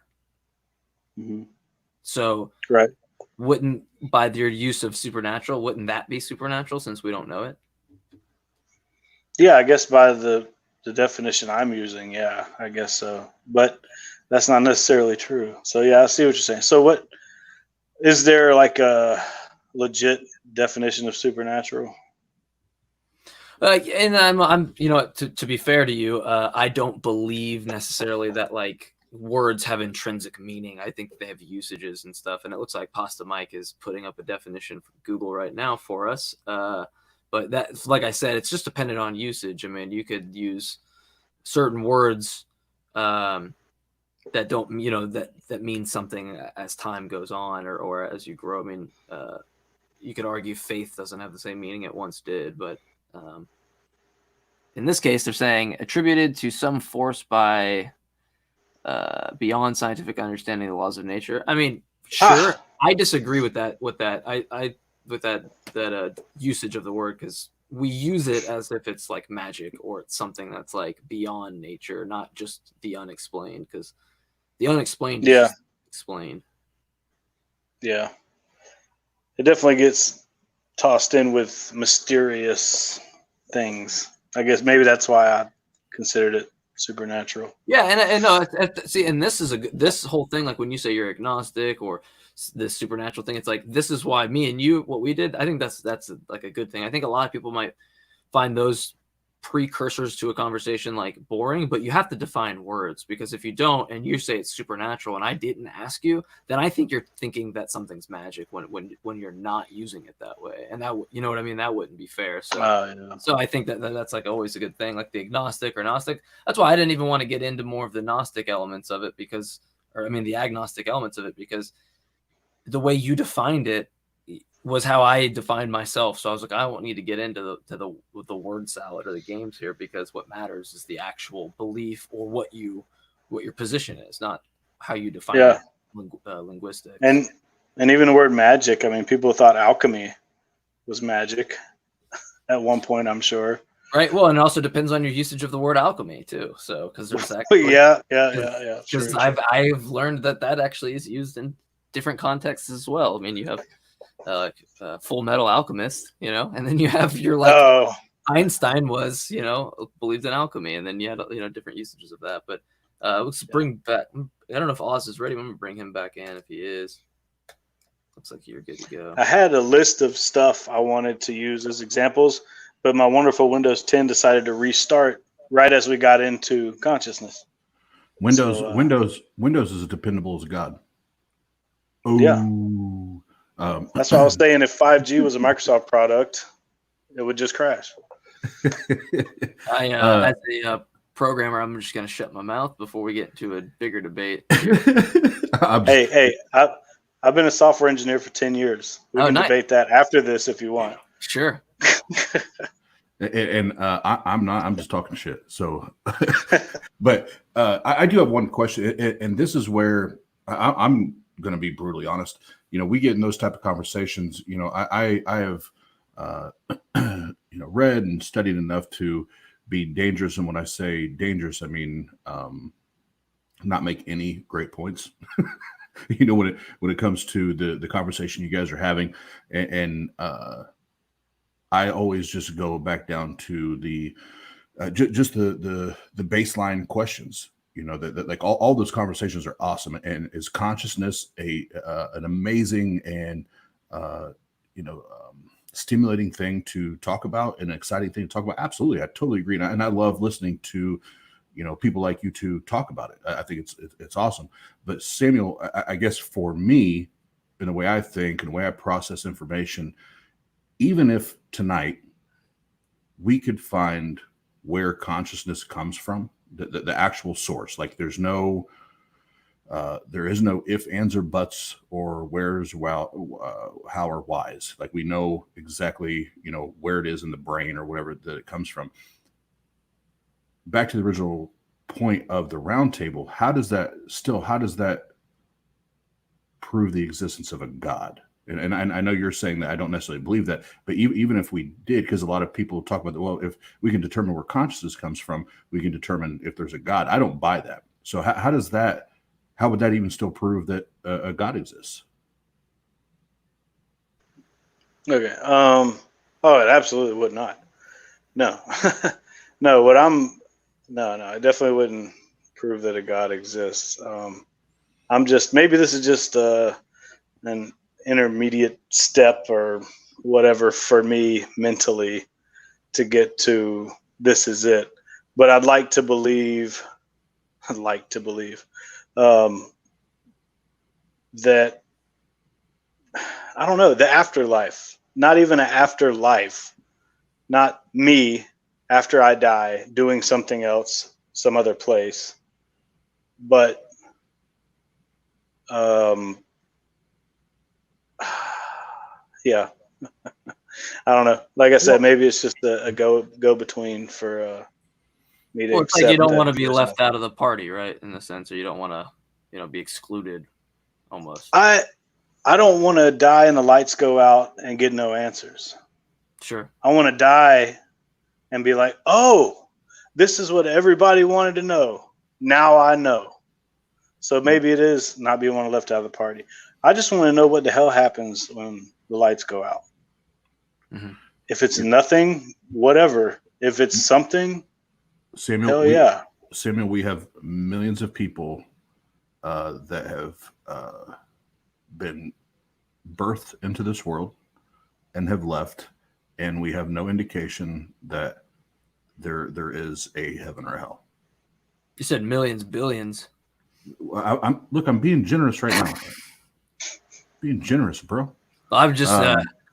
Speaker 5: Mm-hmm.
Speaker 3: So,
Speaker 5: right.
Speaker 3: Wouldn't, by your use of supernatural, wouldn't that be supernatural since we don't know it?
Speaker 5: Yeah, I guess by the definition I'm using, yeah, I guess so. But that's not necessarily true. So yeah, I see what you're saying. So what is there, like, a legit definition of supernatural?
Speaker 3: And I'm to be fair to you, I don't believe necessarily that, like, words have intrinsic meaning. I think they have usages and stuff, and it looks like Pasta Mike is putting up a definition for Google right now for us. But that, like I said, it's just dependent on usage. I mean, you could use certain words that don't, that mean something as time goes on or as you grow. I mean, you could argue faith doesn't have the same meaning it once did, but in this case, they're saying attributed to some force by beyond scientific understanding of the laws of nature. I mean, sure, I disagree with that. That usage of the word, because we use it as if it's like magic or it's something that's like beyond nature, not just the unexplained. Because the unexplained is just explained. Yeah,
Speaker 5: it definitely gets tossed in with mysterious things. I guess maybe that's why I considered it supernatural.
Speaker 3: Yeah, and no, see, and this whole thing, like when you say you're agnostic or this supernatural thing, it's like, this is why me and you, what we did, I think that's like a good thing. I think a lot of people might find those precursors to a conversation like boring, but you have to define words, because if you don't and you say it's supernatural and I didn't ask you, then I think you're thinking that something's magic when you're not using it that way, and that, you know what I mean, that wouldn't be fair. So so I think that's like always a good thing, like the agnostic or gnostic. That's why I didn't even want to get into more of the gnostic elements of it, the agnostic elements of it, because the way you defined it was how I defined myself. So I was like, I won't need to get into the word salad or the games here, because what matters is the actual belief or what your position is, not how you define it, linguistics.
Speaker 5: And even the word magic, I mean, people thought alchemy was magic at one point, I'm sure.
Speaker 3: Right. Well, and it also depends on your usage of the word alchemy too. So, because there's
Speaker 5: actually, yeah.
Speaker 3: Because I've learned that actually is used in different contexts as well. I mean, you have Full Metal Alchemist, and then you have your Einstein was, believed in alchemy, and then you had different usages of that. But let's bring back. I don't know if Oz is ready. I'm gonna bring him back in if he is. Looks like you're good to go.
Speaker 5: I had a list of stuff I wanted to use as examples, but my wonderful Windows 10 decided to restart right as we got into consciousness.
Speaker 2: Windows is as dependable as God. Oh.
Speaker 5: Yeah. That's why I was saying, if 5G was a Microsoft product, it would just crash.
Speaker 3: As a programmer, I'm just going to shut my mouth before we get into a bigger debate.
Speaker 5: Hey, I've been a software engineer for 10 years. We can debate that after this if you want.
Speaker 3: Sure.
Speaker 2: And I'm not. I'm just talking shit. So, but I do have one question, and this is where I'm going to be brutally honest. We get in those type of conversations. I have read and studied enough to be dangerous, and when I say dangerous, I mean not make any great points. When it comes to the conversation you guys are having, and I always just go back down to the baseline questions. That like all those conversations are awesome. And is consciousness an amazing and stimulating thing to talk about, an exciting thing to talk about? Absolutely, I totally agree, and I love listening to people like you two talk about it. I think it's awesome. But Samuel, I guess for me, in the way I think and the way I process information, even if tonight we could find where consciousness comes from, the actual source. Like there is no if, ands, or buts, or where's, well, how, or whys. Like we know exactly, where it is in the brain or whatever that it comes from. Back to the original point of the round table, how does that prove the existence of a God? And I know you're saying that I don't necessarily believe that, but even if we did, because a lot of people talk about, well, if we can determine where consciousness comes from, we can determine if there's a God. I don't buy that. So how would that even still prove that a God exists?
Speaker 5: Okay. Oh, it absolutely would not. No. No, it definitely wouldn't prove that a God exists. Maybe this is just an intermediate step or whatever for me mentally to get to this is it. But I'd like to believe that, I don't know, the afterlife, not even an afterlife, not me after I die doing something else, some other place, but yeah, I don't know. Like I said, maybe it's just a go between for me to.
Speaker 3: Well, it's like you don't want to be left out of the party, right? In the sense, or you don't want to, be excluded, almost.
Speaker 5: I don't want to die and the lights go out and get no answers.
Speaker 3: Sure.
Speaker 5: I want to die and be like, oh, this is what everybody wanted to know. Now I know. So maybe it is not being left out of the party. I just want to know what the hell happens when the lights go out. Mm-hmm. If it's nothing, whatever. If it's something,
Speaker 2: Samuel,
Speaker 5: hell yeah.
Speaker 2: Samuel, we have millions of people that have been birthed into this world and have left, and we have no indication that there is a heaven or hell.
Speaker 3: You said millions, billions.
Speaker 2: I'm being generous right now. Being generous, bro.
Speaker 3: I'm just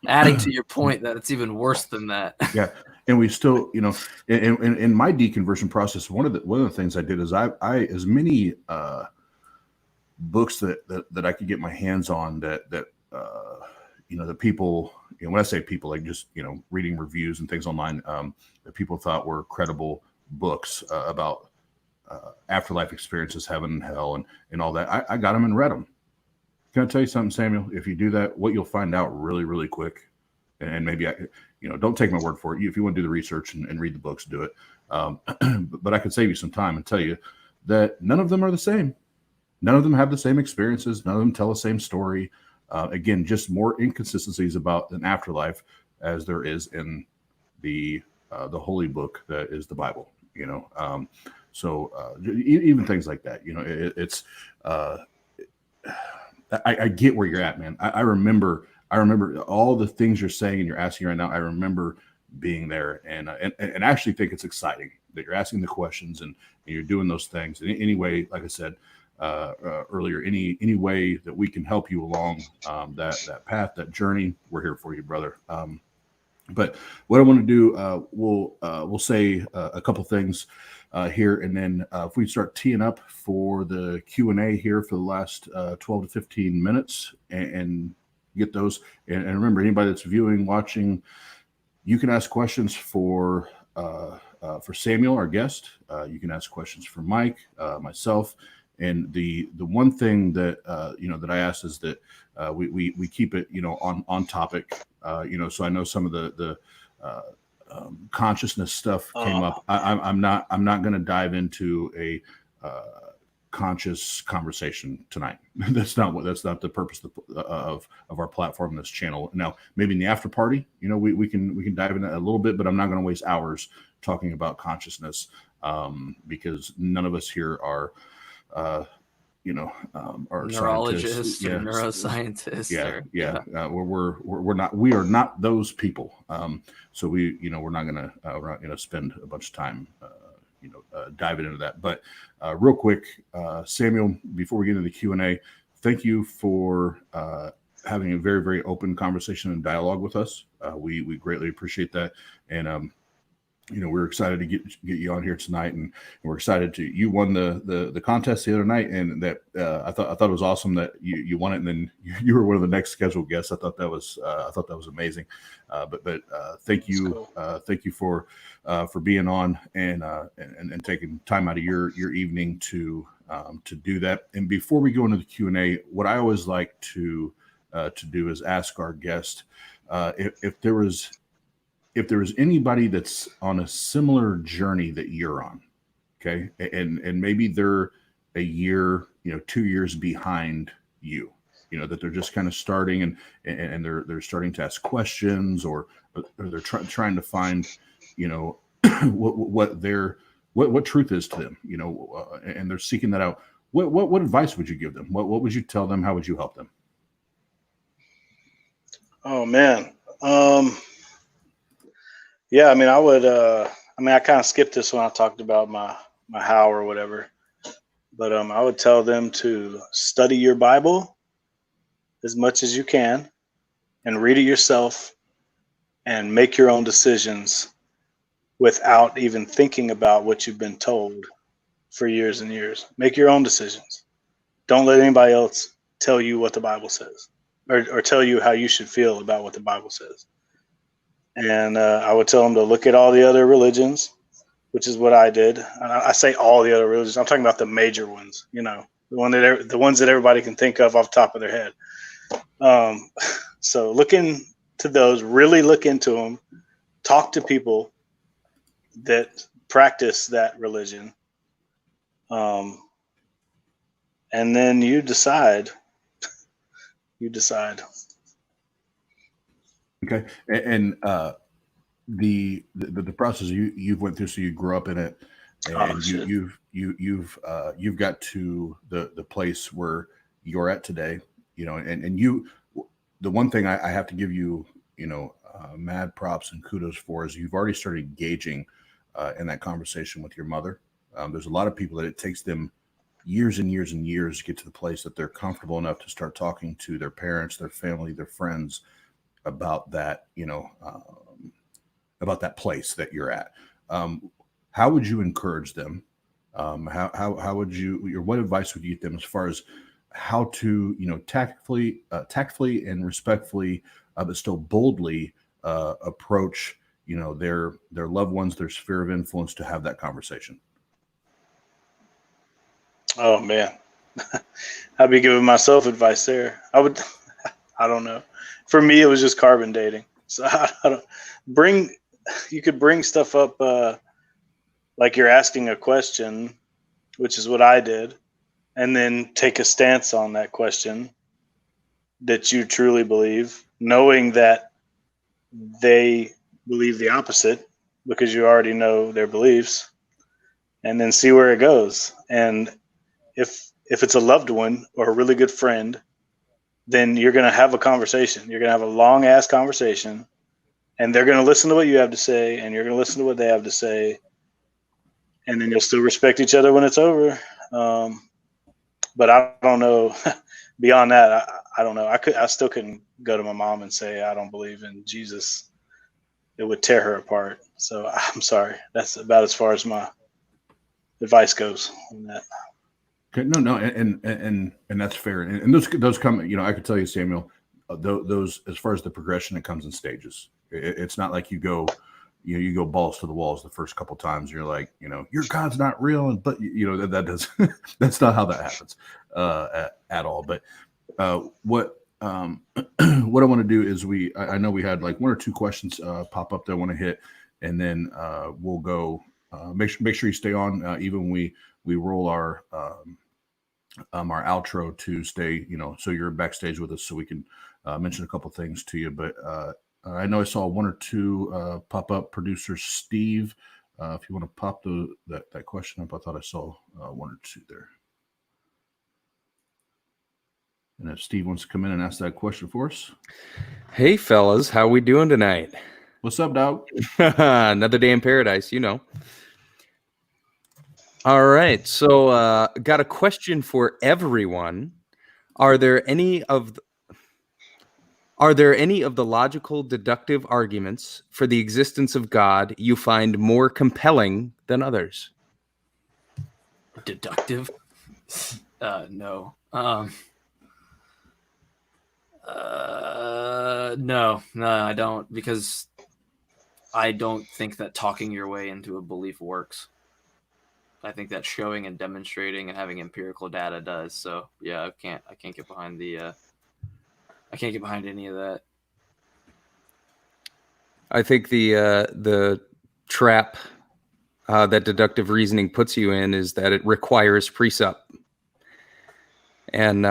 Speaker 3: adding to your point that it's even worse than that.
Speaker 2: Yeah, and we still, in my deconversion process, one of the things I did is I as many books that I could get my hands on that the people, when I say people, like just reading reviews and things online, that people thought were credible books about afterlife experiences, heaven and hell, and all that. I got them and read them. Can I tell you something, Samuel? If you do that, what you'll find out really, really quick, and maybe don't take my word for it. If you want to do the research and read the books, do it. But I could save you some time and tell you that none of them are the same. None of them have the same experiences. None of them tell the same story. Again, just more inconsistencies about an afterlife as there is in the holy book that is the Bible. So even things like that, it's. I get where you're at, man. I remember all the things you're saying and you're asking right now. I remember being there, and I actually think it's exciting that you're asking the questions and you're doing those things. And anyway, like I said earlier, any way that we can help you along that path, that journey, we're here for you, brother. But what I want to do, we'll say a couple things here, and then if we start teeing up for the Q&A here for the last 12 to 15 minutes and get those. And remember, anybody that's viewing, watching, you can ask questions for Samuel, our guest. You can ask questions for Mike, myself. And the one thing that that I ask is that we keep it on topic. So I know some of the consciousness stuff came up. I'm not going to dive into a conscious conversation tonight. That's not the purpose of our platform, this channel. Now, maybe in the after party, we can dive into that a little bit, but I'm not going to waste hours talking about consciousness because none of us here are are
Speaker 3: neurologists or neuroscientists.
Speaker 2: We are not those people. So we're not gonna spend a bunch of time diving into that. But real quick, Samuel, before we get into the Q&A, thank you for having a very, very open conversation and dialogue with us. We greatly appreciate that. And we're excited to get you on here tonight, and we're excited to you won the contest the other night, and that I thought it was awesome that you won it, and then you were one of the next scheduled guests. I thought that was amazing. But thank you,
Speaker 5: cool.
Speaker 2: Thank you for being on and taking time out of your evening to do that. And before we go into the Q&A, what I always like to do is ask our guest if there was anybody that's on a similar journey that you're on, okay, and maybe they're a year, 2 years behind you, that they're just kind of starting and they're starting to ask questions, or they're trying to find, what truth is to them, and they're seeking that out. What advice would you give them? What would you tell them? How would you help them?
Speaker 5: Oh man. Yeah, I mean, I would, I kind of skipped this when I talked about my how or whatever, but I would tell them to study your Bible as much as you can and read it yourself and make your own decisions without even thinking about what you've been told for years and years. Make your own decisions. Don't let anybody else tell you what the Bible says, or tell you how you should feel about what the Bible says. And I would tell them to look at all the other religions, which is what I did. I say all the other religions. I'm talking about the major ones, the ones that everybody can think of off the top of their head. So look into those, really look into them, talk to people that practice that religion. And then you decide.
Speaker 2: Okay, and the process you've went through, so you grew up in it, and you've got to the place where you're at today, and you. The one thing I have to give you, mad props and kudos for is you've already started engaging in that conversation with your mother. There's a lot of people that it takes them years and years and years to get to the place that they're comfortable enough to start talking to their parents, their family, their friends about that, about that place that you're at. How would you encourage them? How would you, or what advice would you give them as far as how to, tactfully and respectfully, but still boldly approach, their loved ones, their sphere of influence, to have that conversation?
Speaker 5: Oh man, I'd be giving myself advice there. I don't know. For me, it was just carbon dating. So you could bring stuff up like you're asking a question, which is what I did, and then take a stance on that question that you truly believe, knowing that they believe the opposite because you already know their beliefs, and then see where it goes. And if it's a loved one or a really good friend, then you're going to have a conversation. You're going to have a long ass conversation, and they're going to listen to what you have to say, and you're going to listen to what they have to say. And then you'll still respect each other when it's over. But I don't know. Beyond that, I don't know. I still couldn't go to my mom and say I don't believe in Jesus. It would tear her apart. So I'm sorry. That's about as far as my advice goes on that.
Speaker 2: Okay, no, and that's fair. And those come. I could tell you, Samuel, those, as far as the progression, it comes in stages. It's not like you go balls to the walls the first couple times. You're like, your God's not real, but that does that's not how that happens at all. But what I want to do is I know we had like one or two questions pop up that I want to hit, and then we'll go. Make sure you stay on even when we roll our outro to stay. So you're backstage with us, so we can mention a couple things to you. But I know I saw one or two pop up. Producer Steve, if you want to pop that question up, I thought I saw one or two there. And if Steve wants to come in and ask that question for us.
Speaker 6: Hey, fellas, how we doing tonight?
Speaker 2: What's up, dog?
Speaker 6: Another day in paradise, All right, so got a question for everyone. Are there any Are there any of the logical deductive arguments for the existence of God you find more compelling than others?
Speaker 3: Deductive? No. No, I don't, because I don't think that talking your way into a belief works. I think that showing and demonstrating and having empirical data does. So yeah, I can't get behind I can't get behind any of that.
Speaker 6: I think the trap that deductive reasoning puts you in is that it requires precept. And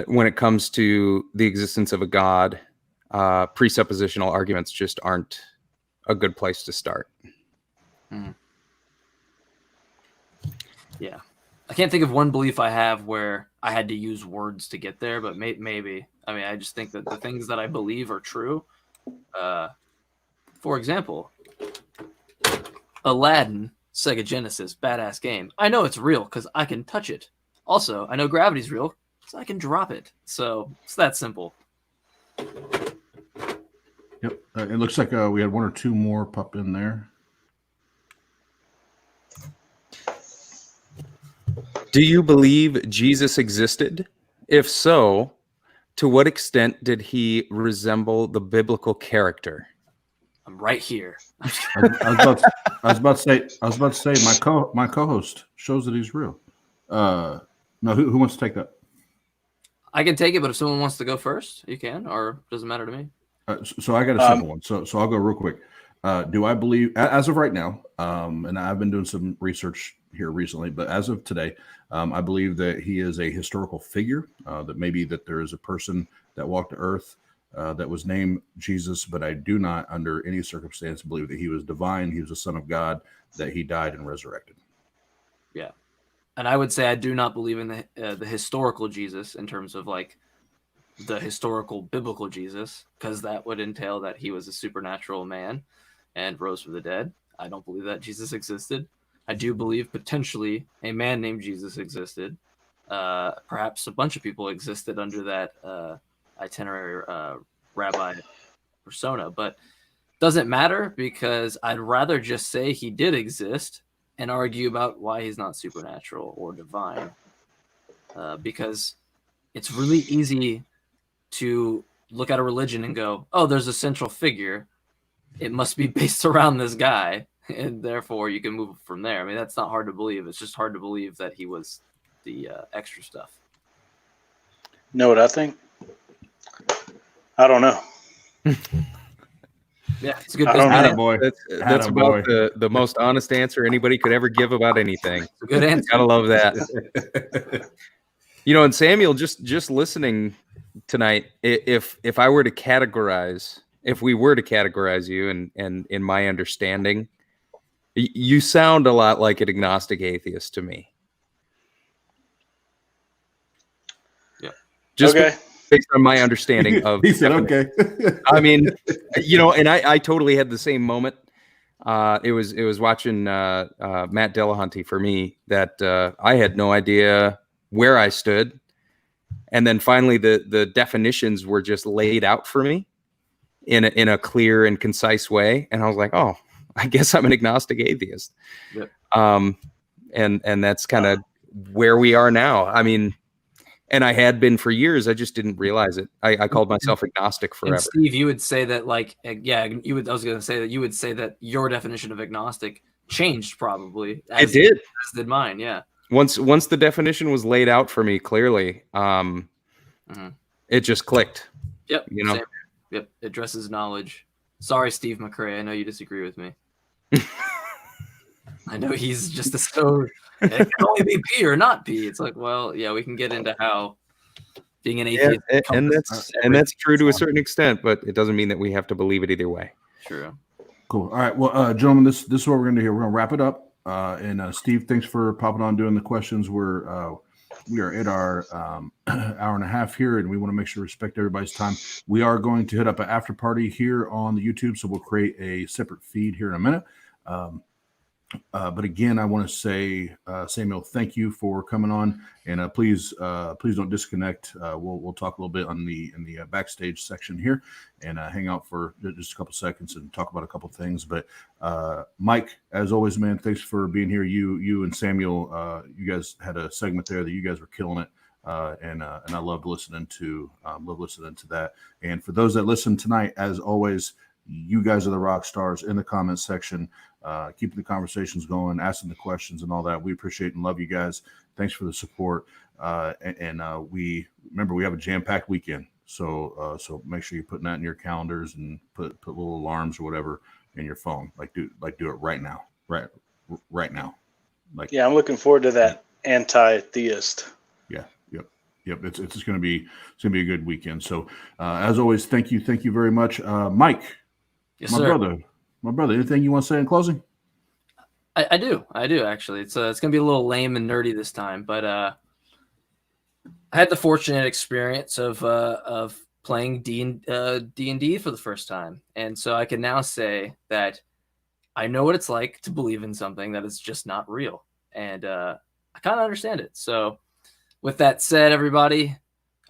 Speaker 6: when it comes to the existence of a God, presuppositional arguments just aren't a good place to start.
Speaker 3: Yeah. I can't think of one belief I have where I had to use words to get there, but maybe. I mean, I just think that the things that I believe are true. For example, Aladdin, Sega Genesis, badass game. I know it's real because I can touch it. Also, I know gravity's real because I can drop it. So it's that simple.
Speaker 2: Yep. It looks like we had one or two more pop in there.
Speaker 6: Do you believe Jesus existed? If so, to what extent did he resemble the biblical character?
Speaker 3: I'm right here.
Speaker 2: I was about to say my co-host shows that he's real. No, who wants to take that?
Speaker 3: I can take it, but if someone wants to go first, you can, or it doesn't matter to me.
Speaker 2: So I got a simple one. So I'll go real quick. Do I believe, as of right now, and I've been doing some research here recently, but as of today, I believe that he is a historical figure, that maybe that there is a person that walked the earth that was named Jesus, but I do not under any circumstance believe that he was divine. He was the son of God, that he died and resurrected.
Speaker 3: Yeah. And I would say I do not believe in the historical Jesus in terms of like the historical biblical Jesus, because that would entail that he was a supernatural man and rose from the dead. I don't believe that Jesus existed. I do believe potentially a man named Jesus existed. Perhaps a bunch of people existed under that itinerary rabbi persona, but doesn't matter because I'd rather just say he did exist and argue about why he's not supernatural or divine, because it's really easy to look at a religion and go, oh, there's a central figure. It must be based around this guy, and therefore you can move from there. I mean, that's not hard to believe. It's just hard to believe that he was the extra stuff.
Speaker 5: Know what I think? I don't know.
Speaker 3: Yeah, it's a good
Speaker 5: I don't
Speaker 3: business.
Speaker 5: know.
Speaker 2: Boy.
Speaker 6: That's about the most honest answer anybody could ever give about anything.
Speaker 3: It's a good answer.
Speaker 6: Gotta love that. You know, and Samuel, just listening tonight, if I were to categorize, if we were to categorize you and in my understanding, you sound a lot like an agnostic atheist to me.
Speaker 3: Yeah.
Speaker 6: Just
Speaker 5: Okay.
Speaker 6: based on my understanding of
Speaker 2: He said, okay.
Speaker 6: I mean, you know, and I totally had the same moment. It was watching Matt Dillahunty for me that I had no idea where I stood. And then finally the definitions were just laid out for me in a clear and concise way. And I was like, oh, I guess I'm an agnostic atheist.
Speaker 3: Yep.
Speaker 6: And that's kind of where we are now. I mean, and I had been for years. I just didn't realize it. I called myself agnostic forever.
Speaker 3: And Steve, you would say that, like, yeah, you would. I was going to say that you would say that your definition of agnostic changed probably.
Speaker 6: It did.
Speaker 3: As did mine. Yeah.
Speaker 6: Once the definition was laid out for me clearly, it just clicked.
Speaker 3: Yep.
Speaker 6: You know.
Speaker 3: Same. Yep. It addresses knowledge. Sorry, Steve McCrae. I know you disagree with me. I know he's just a stone. It can only be P or not P. It's like, well, yeah, we can get into how being an atheist.
Speaker 6: Yeah, and that's true to a certain extent, but it doesn't mean that we have to believe it either way.
Speaker 3: True.
Speaker 2: Cool. All right. Well, gentlemen, this is what we're going to do here. We're going to wrap it up. And Steve, thanks for popping on doing the questions. We are at our hour and a half here, and we want to make sure to respect everybody's time. We are going to hit up an after party here on the YouTube, so we'll create a separate feed here in a minute. But again, I want to say, Samuel, thank you for coming on, and please don't disconnect. We'll talk a little bit in the backstage section here, and hang out for just a couple seconds and talk about a couple things. But Mike, as always, man, thanks for being here. You and Samuel, you guys had a segment there that you guys were killing it. And I loved listening to that. And for those that listen tonight, as always, you guys are the rock stars in the comments section, keeping the conversations going, asking the questions and all that. We appreciate and love you guys. Thanks for the support. And we have a jam-packed weekend. So make sure you're putting that in your calendars and put little alarms or whatever in your phone. Do it right now. Right now.
Speaker 5: I'm looking forward to that Anti-Theist.
Speaker 2: Yep. It's going to be a good weekend. So as always, thank you very much, Mike.
Speaker 3: Yes,
Speaker 2: my
Speaker 3: sir.
Speaker 2: brother. Anything you want to say in closing?
Speaker 3: I do actually. It's going to be a little lame and nerdy this time, but I had the fortunate experience of playing D&D for the first time, and so I can now say that I know what it's like to believe in something that is just not real, and I kind of understand it. So, with that said, everybody,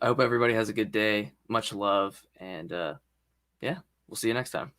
Speaker 3: I hope everybody has a good day. Much love, and we'll see you next time.